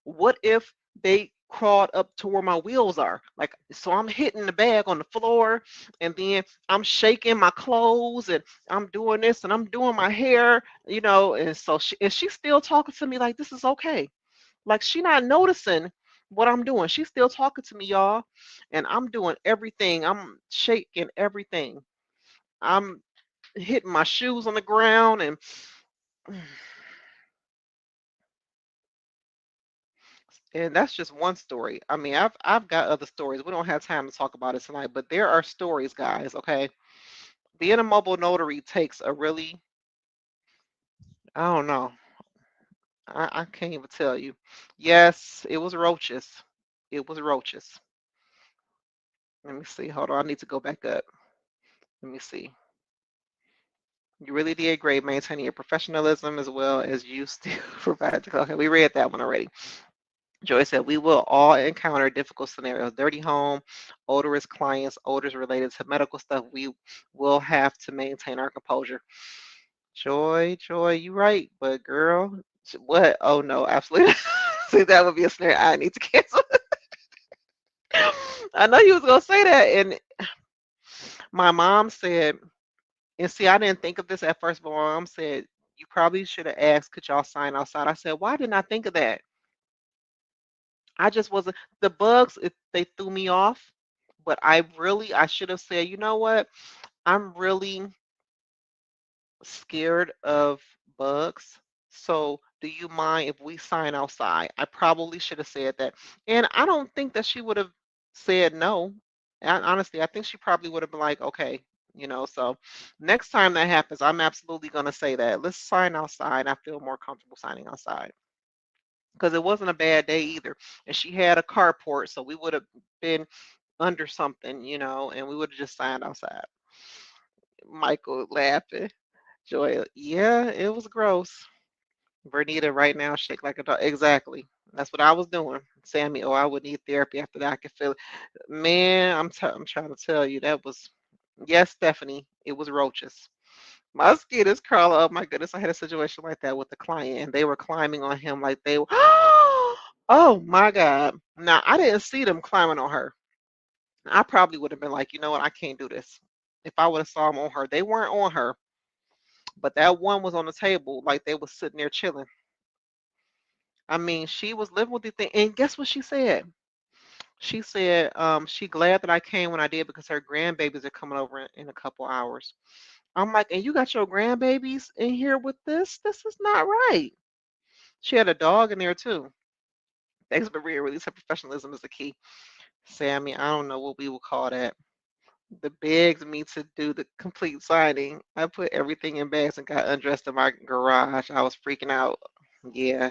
what if they crawled up to where my wheels are? Like, so I'm hitting the bag on the floor and then I'm shaking my clothes and I'm doing this and I'm doing my hair, and so she's still talking to me like this is okay. Like she not noticing what I'm doing. She's still talking to me, y'all. And I'm doing everything. I'm shaking everything. I'm hitting my shoes on the ground and that's just one story. I mean, I've got other stories. We don't have time to talk about it tonight, but there are stories, guys, okay? Being a mobile notary takes a really, I don't know. I can't even tell you. Yes, it was roaches. It was roaches. Let me see. Hold on. I need to go back up. Let me see. You really did great maintaining your professionalism as well as you still provide. Okay, we read that one already. Joy said, we will all encounter difficult scenarios, dirty home, odorous clients, odors related to medical stuff. We will have to maintain our composure. Joy, you right. But girl, what? Oh no, absolutely not. See, that would be a scenario I need to cancel. I know you was going to say that. And my mom said, and see, I didn't think of this at first, but my mom said, you probably should have asked, could y'all sign outside? I said, why didn't I think of that? I just wasn't the bugs, they threw me off, but I should have said, you know what? I'm really scared of bugs. So do you mind if we sign outside? I probably should have said that. And I don't think that she would have said no. Honestly, I think she probably would have been like, okay, so next time that happens, I'm absolutely going to say that. Let's sign outside. I feel more comfortable signing outside because it wasn't a bad day either. And she had a carport, so we would have been under something, and we would have just signed outside. Michael laughing. Joy, yeah, it was gross. Bernita right now shake like a dog. Exactly. That's what I was doing. Sammy, oh, I would need therapy after that. I could feel it. Man, I'm trying to tell you that was yes, Stephanie, it was roaches. My skin is crawling. Oh my goodness, I had a situation like that with a client and they were climbing on him like they were oh my God. Now I didn't see them climbing on her. I probably would have been like, you know what, I can't do this. if I would have saw them on her. They weren't on her, but that one was on the table, like they was sitting there chilling. I mean, she was living with the thing. And guess what she said? She said, she glad that I came when I did because her grandbabies are coming over in a couple hours. I'm like, and you got your grandbabies in here with this? This is not right. She had a dog in there too. Thanks, Maria. Really said professionalism is the key. Sammy, I don't know what we would call that. The begged me to do the complete signing. I put everything in bags and got undressed in my garage. I was freaking out. Yeah,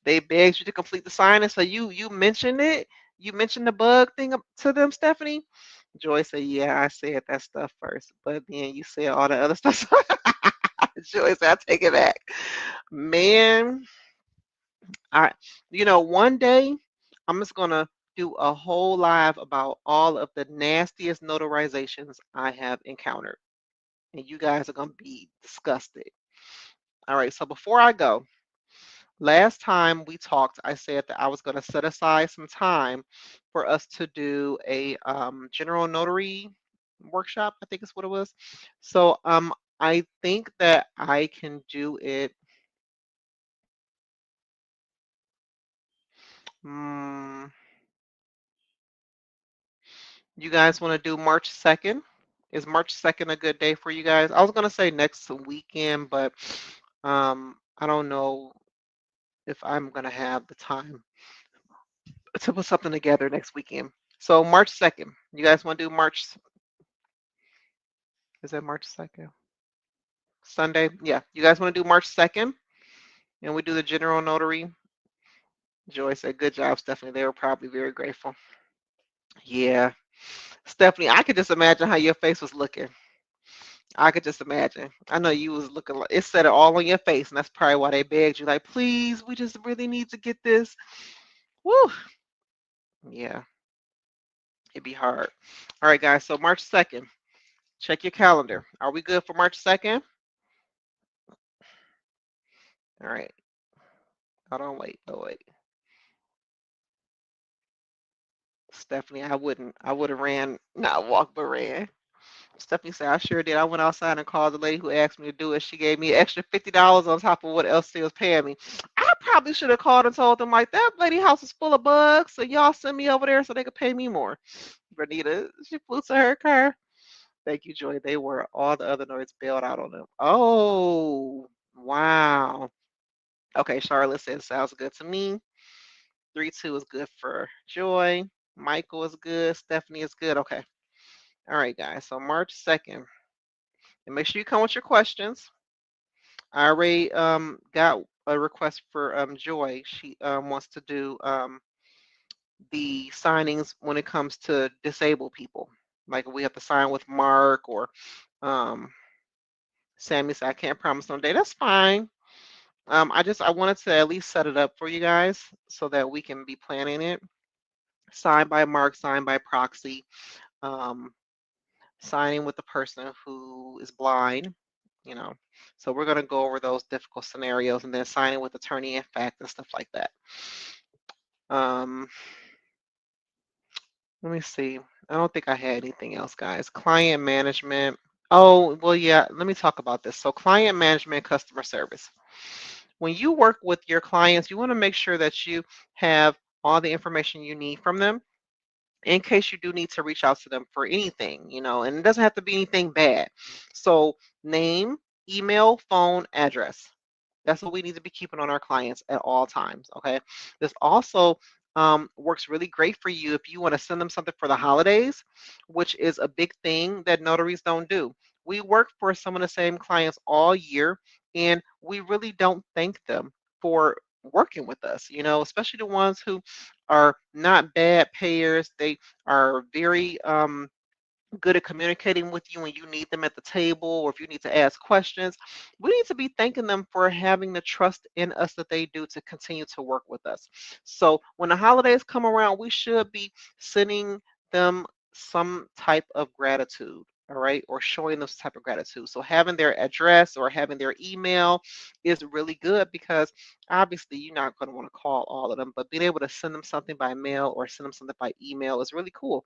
they begged you to complete the signing, so you mentioned it. You mentioned the bug thing to them, Stephanie. Joy said, "Yeah, I said that stuff first, but then you said all the other stuff." Joy said, "I take it back." Man, I, one day I'm just gonna do a whole live about all of the nastiest notarizations I have encountered, and you guys are gonna be disgusted. All right, so before I go, last time we talked, I said that I was gonna set aside some time for us to do a general notary workshop. I think is what it was. So I think that I can do it. mm, You guys want to do March 2nd? Is March 2nd a good day for you guys? I was going to say next weekend, but I don't know if I'm going to have the time to put something together next weekend. So March 2nd. You guys want to do March, is that March 2nd? Sunday? Yeah. You guys want to do March 2nd? And we do the general notary? Joy said, good job, Stephanie. They were probably very grateful. Yeah. Stephanie, I could just imagine how your face was looking. I could just imagine. I know you was looking like it said it all on your face, and that's probably why they begged you, like, please, we just really need to get this. Woo. Yeah, it'd be hard. All right, guys. So March 2nd, check your calendar. Are we good for March 2nd? All right. Hold on, wait. Oh, wait. Stephanie, I would have ran, not walked, but ran. Stephanie said, I sure did. I went outside and called the lady who asked me to do it. She gave me an extra $50 on top of what else she was paying me. I probably should have called and told them, like, that lady house is full of bugs, so y'all send me over there so they could pay me more. Bernita, she flew to her car. Thank you, Joy. They were all the other nerds bailed out on them. Oh, wow. Okay, Charlotte says, sounds good to me. 3-2 is good for Joy. Michael is good. Stephanie is good. Okay. All right, guys. So March 2nd. And make sure you come with your questions. I already got a request for Joy. She wants to do the signings when it comes to disabled people. Like we have to sign with Mark or um, Sammy said, I can't promise no day. That's fine. I wanted to at least set it up for you guys so that we can be planning it. Signed by Mark, signed by proxy, um, signing with the person who is blind, you know. So we're going to go over those difficult scenarios and then signing with attorney in fact and stuff like that. Um, let me see. I don't think I had anything else, guys. Client management. Oh, well, yeah, let me talk about this. So client management, customer service. When you work with your clients, you want to make sure that you have all the information you need from them in case you do need to reach out to them for anything, and it doesn't have to be anything bad. So, name, email, phone, address. That's what we need to be keeping on our clients at all times. Okay. This also works really great for you if you want to send them something for the holidays, which is a big thing that notaries don't do. We work for some of the same clients all year, and we really don't thank them for working with us, especially the ones who are not bad payers. They are very good at communicating with you when you need them at the table or if you need to ask questions. We need to be thanking them for having the trust in us that they do to continue to work with us. So when the holidays come around, we should be sending them some type of gratitude. All right, or showing those type of gratitude. So having their address or having their email is really good because obviously you're not going to want to call all of them, but being able to send them something by mail or send them something by email is really cool.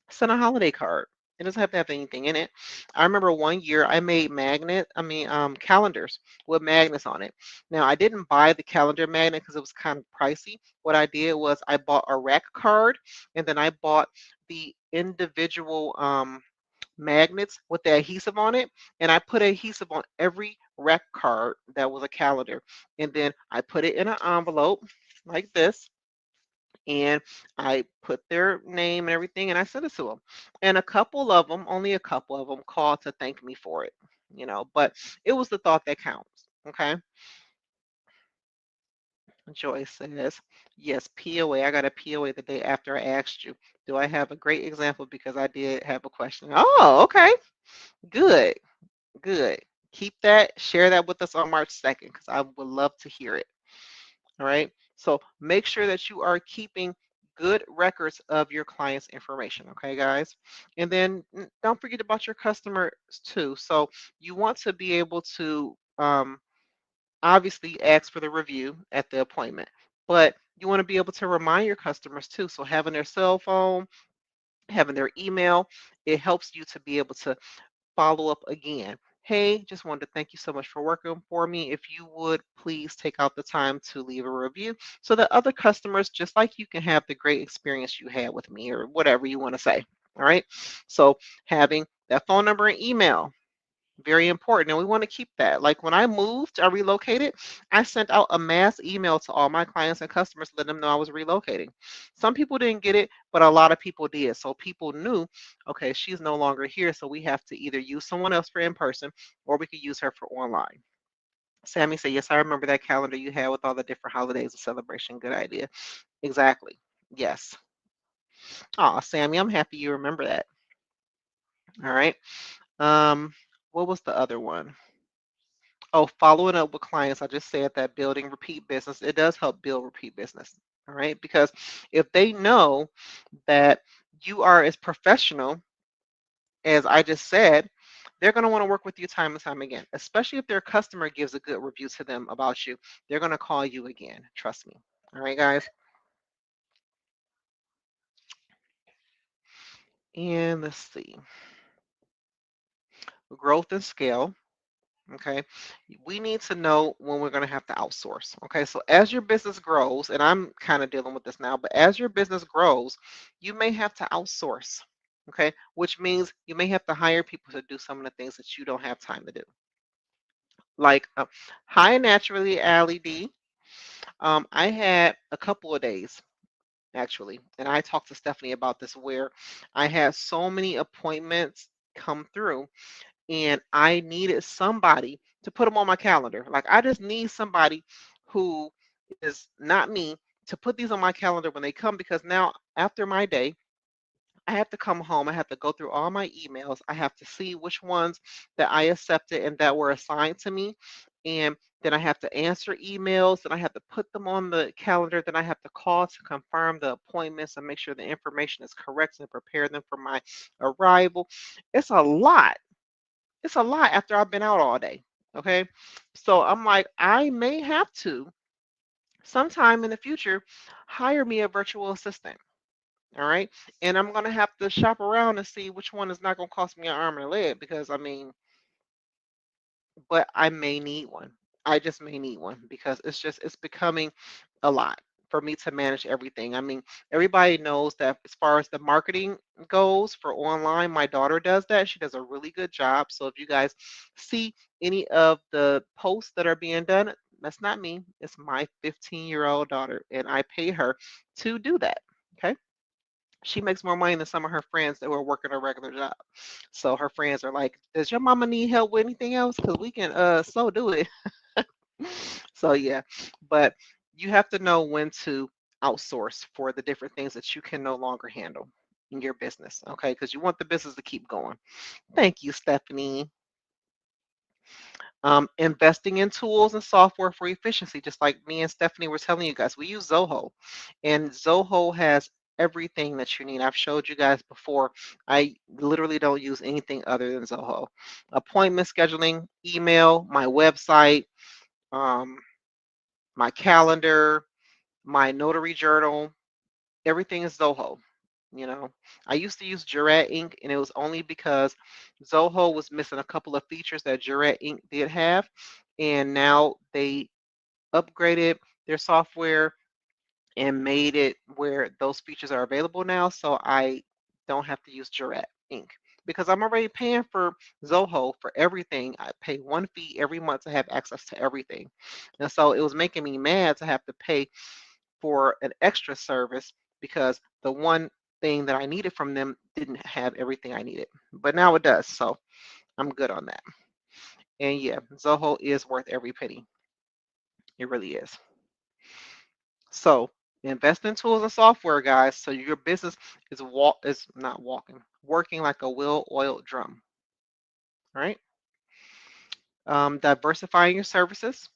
Send a holiday card. It doesn't have to have anything in it. I remember one year I made calendars with magnets on it. Now I didn't buy the calendar magnet because it was kind of pricey. What I did was I bought a rack card, and then I bought the individual magnets with the adhesive on it, and I put adhesive on every rack card that was a calendar, and then I put it in an envelope like this, and I put their name and everything, and I sent it to them. And a couple of them, only a couple of them, called to thank me for it, but it was the thought that counts. Okay. Joy says, yes, POA. I got a POA the day after I asked you. Do I have a great example? Because I did have a question. Oh, okay. Good. Good. Keep that, share that with us on March 2nd because I would love to hear it. All right. So make sure that you are keeping good records of your client's information. Okay, guys. And then don't forget about your customers too. So you want to be able to obviously ask for the review at the appointment, but you want to be able to remind your customers too. So having their cell phone, having their email, it helps you to be able to follow up again. Hey, just wanted to thank you so much for working for me. If you would please take out the time to leave a review so that other customers, just like you, can have the great experience you had with me or whatever you want to say. All right. So having that phone number and email, very important. And we want to keep that. Like when I moved, I relocated, I sent out a mass email to all my clients and customers, letting them know I was relocating. Some people didn't get it, but a lot of people did. So people knew, okay, she's no longer here. So we have to either use someone else for in person or we could use her for online. Sammy said, yes, I remember that calendar you had with all the different holidays of celebration. Good idea. Exactly. Yes. Oh, Sammy, I'm happy you remember that. All right. Um, what was the other one? Oh, following up with clients. I just said that building repeat business, it does help build repeat business. All right. Because if they know that you are as professional as I just said, they're going to want to work with you time and time again, especially if their customer gives a good review to them about you. They're going to call you again. Trust me. All right, guys. And let's see, growth and scale. Okay. We need to know when we're going to have to outsource. Okay. So as your business grows, and I'm kind of dealing with this now, but as your business grows, you may have to outsource. Okay. Which means you may have to hire people to do some of the things that you don't have time to do. Like, hi, naturally, Allie D. I had a couple of days actually, and I talked to Stephanie about this where I had so many appointments come through and I needed somebody to put them on my calendar. Like I just need somebody who is not me to put these on my calendar when they come because now after my day, I have to come home. I have to go through all my emails. I have to see which ones that I accepted and that were assigned to me. And then I have to answer emails and I have to put them on the calendar. Then I have to call to confirm the appointments and make sure the information is correct and prepare them for my arrival. It's a lot. It's a lot after I've been out all day. Okay. So I'm like, I may have to sometime in the future hire me a virtual assistant. All right. And I'm going to have to shop around and see which one is not going to cost me an arm and a leg because but I may need one. I just may need one because it's becoming a lot for me to manage everything. I mean, everybody knows that as far as the marketing goes for online, my daughter does that. She does a really good job. So if you guys see any of the posts that are being done, that's not me. It's my 15-year-old daughter, and I pay her to do that. Okay. She makes more money than some of her friends that were working a regular job. So her friends are like, "Does your mama need help with anything else? Because we can so do it." So yeah, but you have to know when to outsource for the different things that you can no longer handle in your business. Okay, because you want the business to keep going. Thank you, Stephanie. Investing in tools and software for efficiency, just like me and Stephanie were telling you guys. We use Zoho, and Zoho has everything that you need. I've showed you guys before. I literally don't use anything other than Zoho. Appointment scheduling, email, my website, um, my calendar, my notary journal, everything is Zoho. You know, I used to use Jurat ink, and it was only because Zoho was missing a couple of features that Jurat ink did have, and now they upgraded their software and made it where those features are available now, so I don't have to use Jurat ink because I'm already paying for Zoho for everything. I pay one fee every month to have access to everything, and so it was making me mad to have to pay for an extra service because the one thing that I needed from them didn't have everything I needed, but now it does, so I'm good on that. And yeah, Zoho is worth every penny. It really is. So invest in tools and software, guys, so your business is not walking, working like a well-oiled drum. All right. Diversifying your services.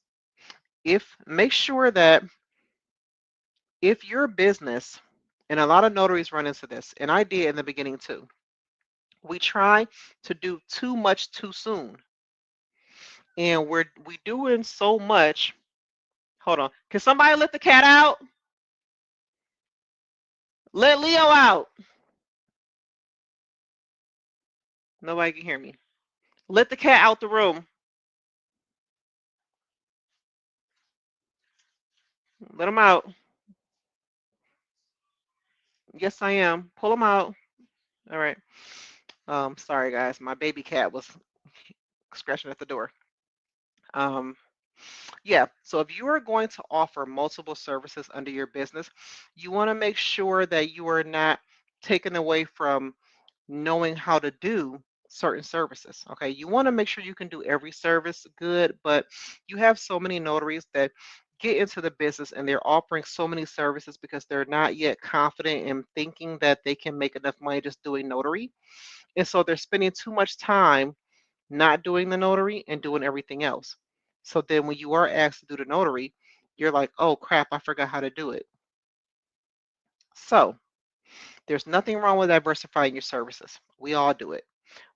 If make sure that if your business, and a lot of notaries run into this, and I did in the beginning too, we try to do too much too soon, and we doing so much. Hold on, can somebody let the cat out? Let Leo out. Nobody can hear me. Let the cat out the room. Let him out. Yes, I am. Pull him out. All right. Sorry guys, my baby cat was scratching at the door. Um, yeah, so if you are going to offer multiple services under your business, you want to make sure that you are not taken away from knowing how to do certain services. Okay, you want to make sure you can do every service good, but you have so many notaries that get into the business and they're offering so many services because they're not yet confident in thinking that they can make enough money just doing notary. And so they're spending too much time not doing the notary and doing everything else. So then when you are asked to do the notary, you're like, oh crap, I forgot how to do it. So there's nothing wrong with diversifying your services. We all do it.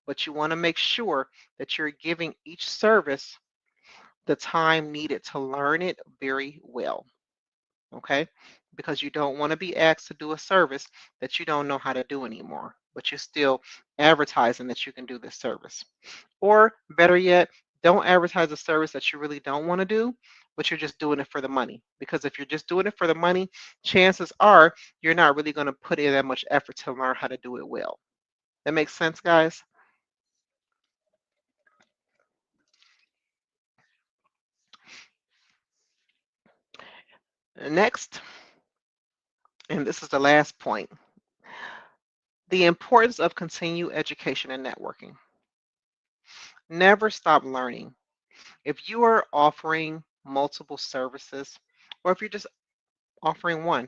But you want to make sure that you're giving each service the time needed to learn it very well. Okay? Because you don't want to be asked to do a service that you don't know how to do anymore, but you're still advertising that you can do this service. Or better yet, don't advertise a service that you really don't want to do, but you're just doing it for the money. Because if you're just doing it for the money, chances are you're not really going to put in that much effort to learn how to do it well. That makes sense, guys? Next, and this is the last point, the importance of continued education and networking. Never stop learning. If you are offering multiple services, or if you're just offering one,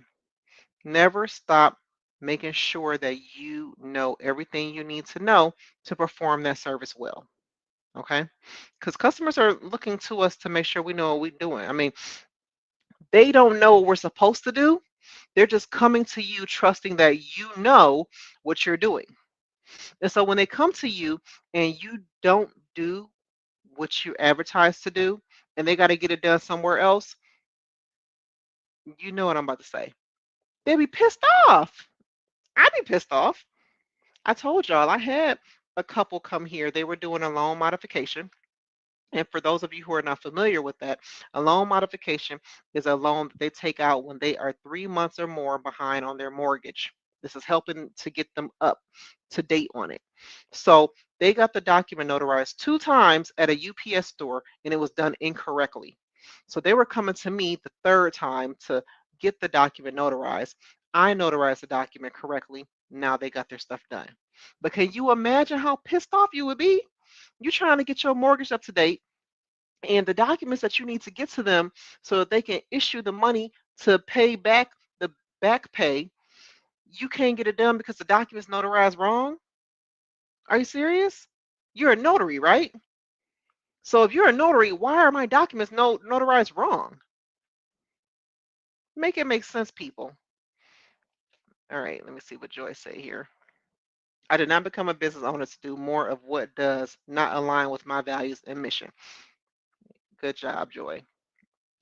never stop making sure that you know everything you need to know to perform that service well. Okay? Because customers are looking to us to make sure we know what we're doing. I mean, they don't know what we're supposed to do. They're just coming to you trusting that you know what you're doing. And so when they come to you and you don't do what you advertise to do and they got to get it done somewhere else, you know what I'm about to say. They'll be pissed off. I'd be pissed off. I told y'all I had a couple come here. They were doing a loan modification. And for those of you who are not familiar with that, a loan modification is a loan that they take out when they are 3 months or more behind on their mortgage. This is helping to get them up to date on it. So they got the document notarized 2 times at a UPS store and it was done incorrectly. So they were coming to me the third time to get the document notarized. I notarized the document correctly. Now they got their stuff done. But can you imagine how pissed off you would be? You're trying to get your mortgage up to date and the documents that you need to get to them so that they can issue the money to pay back the back pay, you can't get it done because the document's notarized wrong? Are you serious? You're a notary, right? So if you're a notary, why are my documents notarized wrong? Make it make sense, people. All right, let me see what Joy say here. I did not become a business owner to do more of what does not align with my values and mission. Good job, Joy.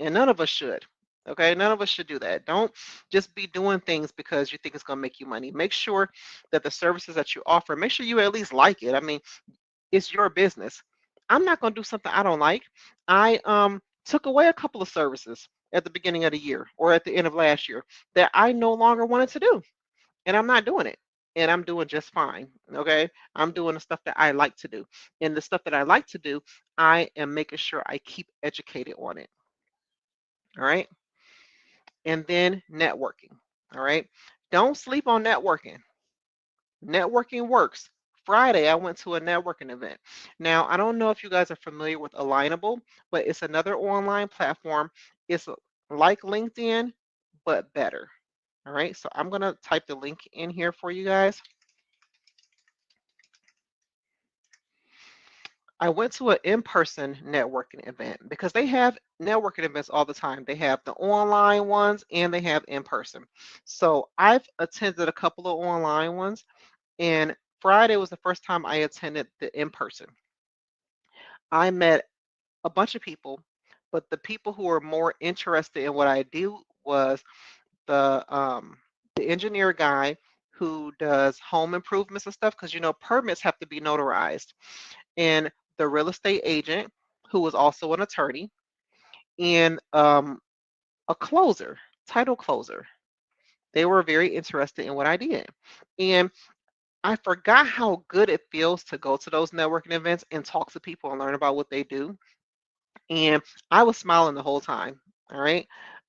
And none of us should. Okay, none of us should do that. Don't just be doing things because you think it's going to make you money. Make sure that the services that you offer, make sure you at least like it. I mean, it's your business. I'm not going to do something I don't like. I took away a couple of services at the beginning of the year or at the end of last year that I no longer wanted to do, and I'm not doing it. And I'm doing just fine. Okay, I'm doing the stuff that I like to do, and the stuff that I like to do, I am making sure I keep educated on it. All right, and then networking. All right, don't sleep on networking. Networking works. Friday, I went to a networking event. Now, I don't know if you guys are familiar with Alignable, but it's another online platform. It's like LinkedIn, but better. All right, so I'm going to type the link in here for you guys. I went to an in-person networking event because they have networking events all the time. They have the online ones and they have in-person. So I've attended a couple of online ones, and Friday was the first time I attended the in-person. I met a bunch of people, but the people who were more interested in what I do was the um, the engineer guy who does home improvements and stuff, because permits have to be notarized, and the real estate agent who was also an attorney, and a closer, title closer. They were very interested in what I did, and I forgot how good it feels to go to those networking events and talk to people and learn about what they do. And I was smiling the whole time. All right.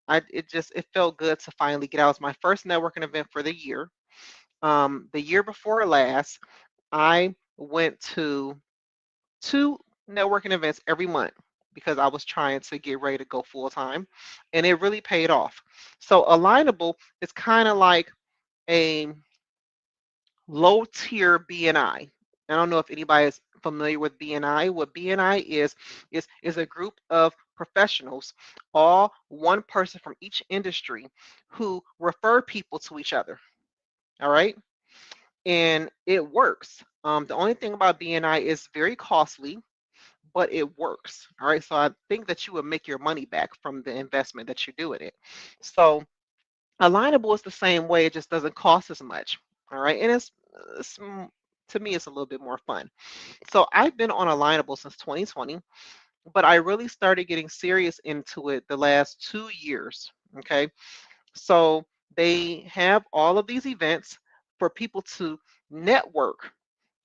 It felt good to finally get out. It was my first networking event for the year. The year before last, I went to two networking events every month because I was trying to get ready to go full time, and it really paid off. So Alignable is kind of like a low tier BNI. I don't know if anybody is familiar with BNI. What BNI is a group of professionals, all one person from each industry, who refer people to each other. All right, and it works. The only thing about BNI is very costly, but it works. All right, so I think that you would make your money back from the investment that you do in it. So Alignable is the same way; it just doesn't cost as much. All right, and to me, it's a little bit more fun. So I've been on Alignable since 2020, but I really started getting serious into it the last 2 years. Okay, so they have all of these events for people to network,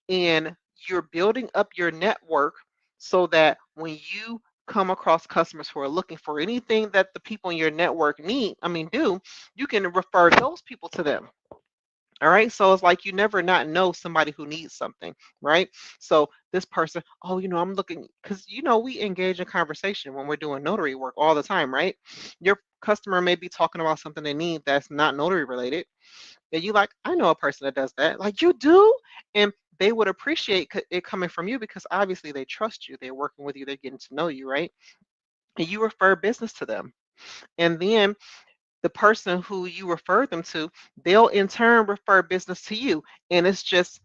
and you're building up your network so that when you come across customers who are looking for anything that the people in your network do, you can refer those people to them. All right. So it's like you never not know somebody who needs something, right? So this person, oh, I'm looking, because we engage in conversation when we're doing notary work all the time, right? Your customer may be talking about something they need that's not notary related. And you like, I know a person that does that. Like, you do? And they would appreciate it coming from you because obviously they trust you. They're working with you, they're getting to know you, right? And you refer business to them. And then the person who you refer them to, they'll in turn refer business to you. And it's just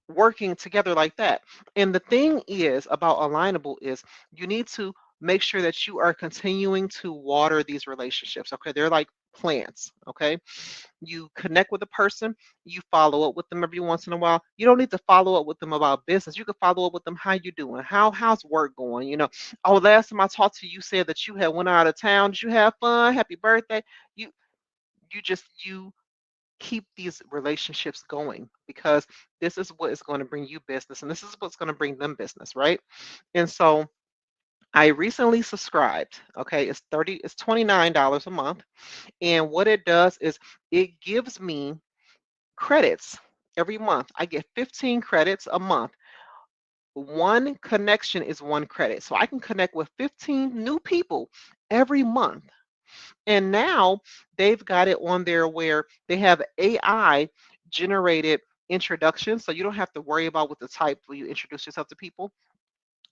working together like that. And the thing is about Alignable is you need to make sure that you are continuing to water these relationships. Okay. They're like plants. Okay. You connect with a person, you follow up with them every once in a while. You don't need to follow up with them about business. You can follow up with them, how you doing, how's work going. Oh, last time I talked to you, you said that you had went out of town. Did you have fun? Happy birthday. You you just you keep these relationships going, because this is what is going to bring you business, and this is what's going to bring them business, right? And so I recently subscribed. Okay, it's $29 a month, and what it does is it gives me credits every month. I get 15 credits a month. One connection is one credit. So I can connect with 15 new people every month. And now they've got it on there where they have AI generated introductions. So you don't have to worry about what to type when you introduce yourself to people.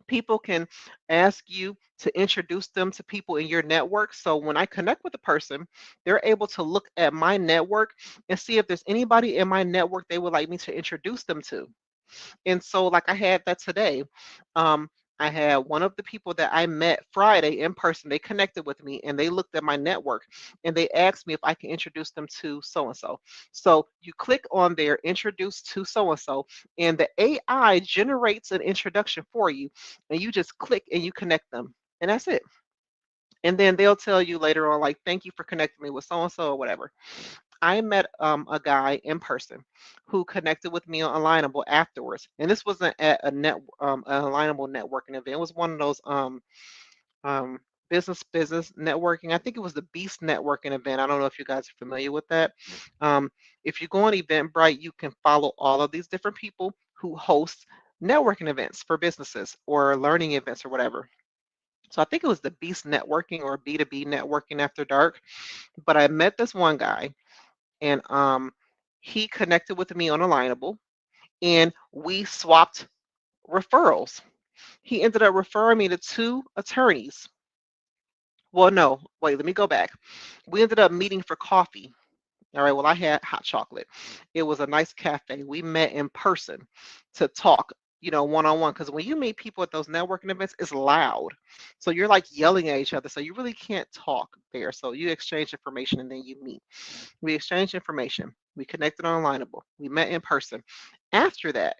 People can ask you to introduce them to people in your network. So when I connect with a person, they're able to look at my network and see if there's anybody in my network they would like me to introduce them to. And so, like, I had that today. Um, I had one of the people that I met Friday in person, they connected with me and they looked at my network and they asked me if I can introduce them to so and so. So you click on there, introduce to so and so, and the AI generates an introduction for you, and you just click and you connect them. And that's it. And then they'll tell you later on, like, thank you for connecting me with so and so or whatever. I met a guy in person who connected with me on Alignable afterwards, and this wasn't at a an Alignable networking event. It was one of those um, business networking. I think it was the Beast networking event. I don't know if you guys are familiar with that. Um, if you go on Eventbrite, you can follow all of these different people who host networking events for businesses or learning events or whatever. So I think it was the Beast networking or B2B networking after dark. But I met this one guy and he connected with me on Alignable and we swapped referrals. He ended up referring me to two attorneys. Well, no, wait, let me go back. We ended up meeting for coffee. All right, well, I had hot chocolate. It was a nice cafe. We met in person to talk, one on one. Because when you meet people at those networking events, it's loud. So you're like yelling at each other. So you really can't talk there. So you exchange information and then you meet. We exchanged information. We connected on Alignable. We met in person. After that,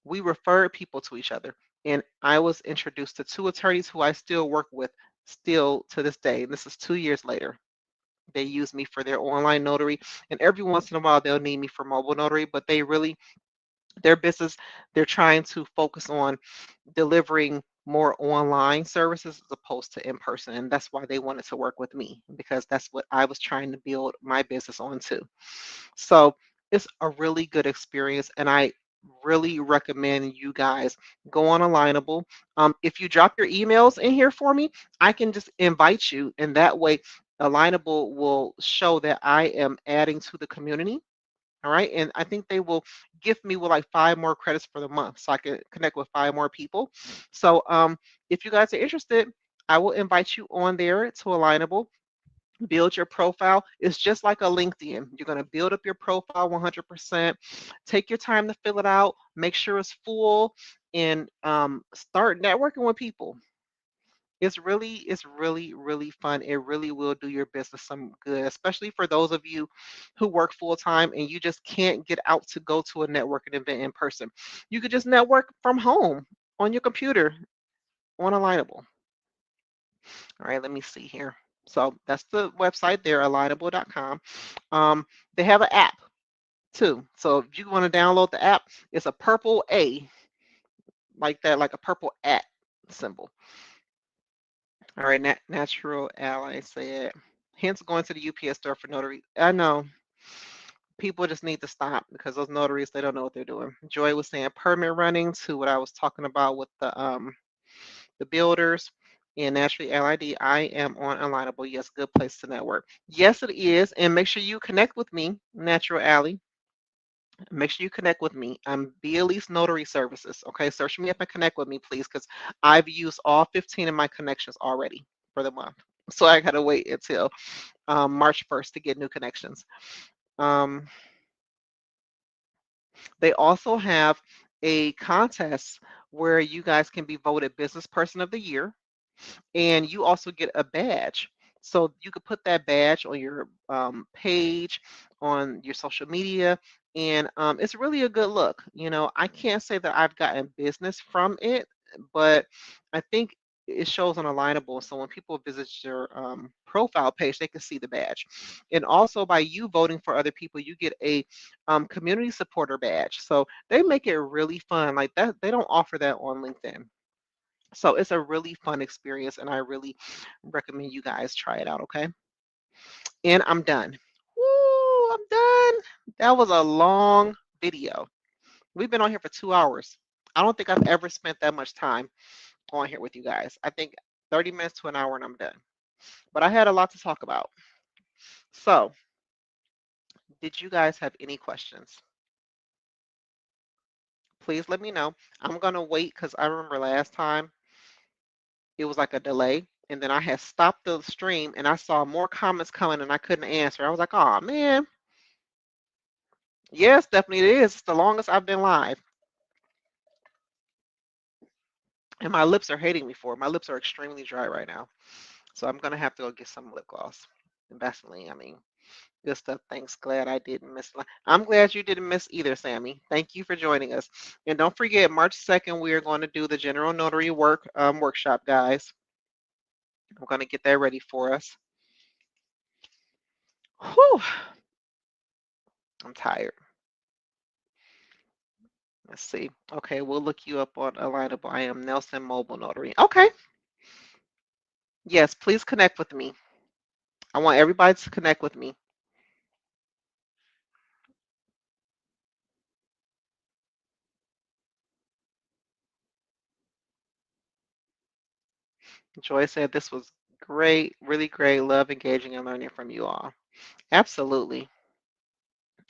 we referred people to each other. And I was introduced to two attorneys who I still work with still to this day. This is 2 years later. They use me for their online notary. And every once in a while, they'll need me for mobile notary, but their business, they're trying to focus on delivering more online services as opposed to in person. And that's why they wanted to work with me because that's what I was trying to build my business on too. So it's a really good experience, and I really recommend you guys go on Alignable. If you drop your emails in here for me, I can just invite you, and that way Alignable will show that I am adding to the community. All right, and I think they will gift me with like 5 more credits for the month, so I can connect with 5 more people. So if you guys are interested, I will invite you on there to Alignable. Build your profile. It's just like a LinkedIn. You're going to build up your profile 100%. Take your time to fill it out. Make sure it's full, and start networking with people. It's really fun. It really will do your business some good, especially for those of you who work full time and you just can't get out to go to a networking event in person. You could just network from home on your computer on Alignable. All right, let me see here. So that's the website there, alignable.com. They have an app too. So if you want to download the app, it's a purple A, like that, like a purple at symbol. All right, Natural Ally said, hence going to the UPS store for notary. I know people just need to stop because those notaries, they don't know what they're doing. Joy was saying permit running to what I was talking about with the builders and Naturally LID. I am on Alignable. Yes, good place to network. Yes, it is. And make sure you connect with me, Natural Alley. Make sure you connect with me. I'm Elise Notary Services. Okay, search me up and connect with me, please, because I've used all 15 of my connections already for the month. So I gotta wait until March 1st to get new connections. Um, they also have a contest where you guys can be voted Business Person of the Year, and you also get a badge. So you could put that badge on your page, on your social media, and it's really a good look. I can't say that I've gotten business from it, but I think it shows on Alignable. So when people visit your profile page, they can see the badge. And also by you voting for other people, you get a community supporter badge. So they make it really fun. Like that, they don't offer that on LinkedIn. So it's a really fun experience, and I really recommend you guys try it out, okay? And I'm done. Woo, I'm done. That was a long video. We've been on here for 2 hours. I don't think I've ever spent that much time on here with you guys. I think 30 minutes to an hour and I'm done. But I had a lot to talk about. So, did you guys have any questions? Please let me know. I'm going to wait because I remember last time it was like a delay. And then I had stopped the stream and I saw more comments coming and I couldn't answer. I was like, oh man. Yes, definitely it is. It's the longest I've been live. And my lips are hating me for it. My lips are extremely dry right now. So I'm gonna have to go get some lip gloss and Vaseline. I mean, good stuff. Thanks. Glad I didn't miss. I'm glad you didn't miss either, Sammy. Thank you for joining us. And don't forget, March 2nd, we are going to do the general notary workshop, guys. I'm going to get that ready for us. Whew, I'm tired. Let's see. Okay, we'll look you up on Alignable. I am Nelson Mobile Notary. Okay. Yes, please connect with me. I want everybody to connect with me. Joy said this was great, really great. Love engaging and learning from you all. Absolutely.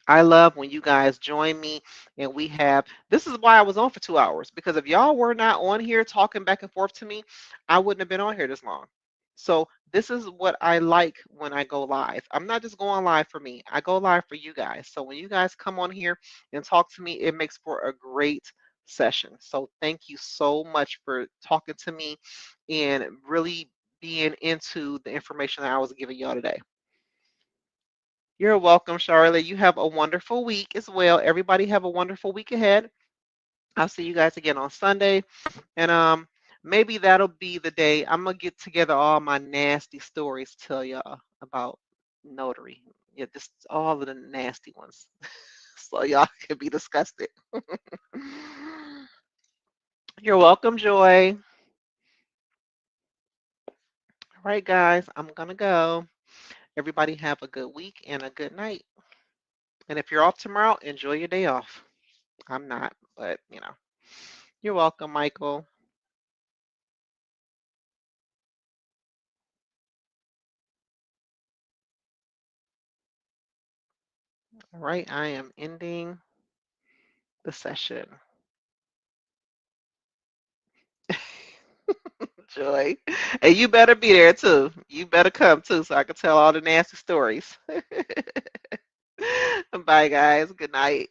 I love when you guys join me and we have this is why I was on for 2 hours because if y'all were not on here talking back and forth to me, I wouldn't have been on here this long. So this is what I like when I go live. I'm not just going live for me. I go live for you guys. So when you guys come on here and talk to me, it makes for a great session. So thank you so much for talking to me and really being into the information that I was giving y'all today. You're welcome, Charlotte. You have a wonderful week as well. Everybody have a wonderful week ahead. I'll see you guys again on Sunday. And maybe that'll be the day I'm gonna get together all my nasty stories to tell y'all about notary. Yeah, just all of the nasty ones. So y'all can be disgusted. You're welcome, Joy. All right, guys, I'm gonna go. Everybody have a good week and a good night. And if you're off tomorrow, enjoy your day off. I'm not, but you know. You're welcome, Michael. All right, I am ending the session. Joy. And you better be there too. You better come too so I can tell all the nasty stories. Bye, guys. Good night.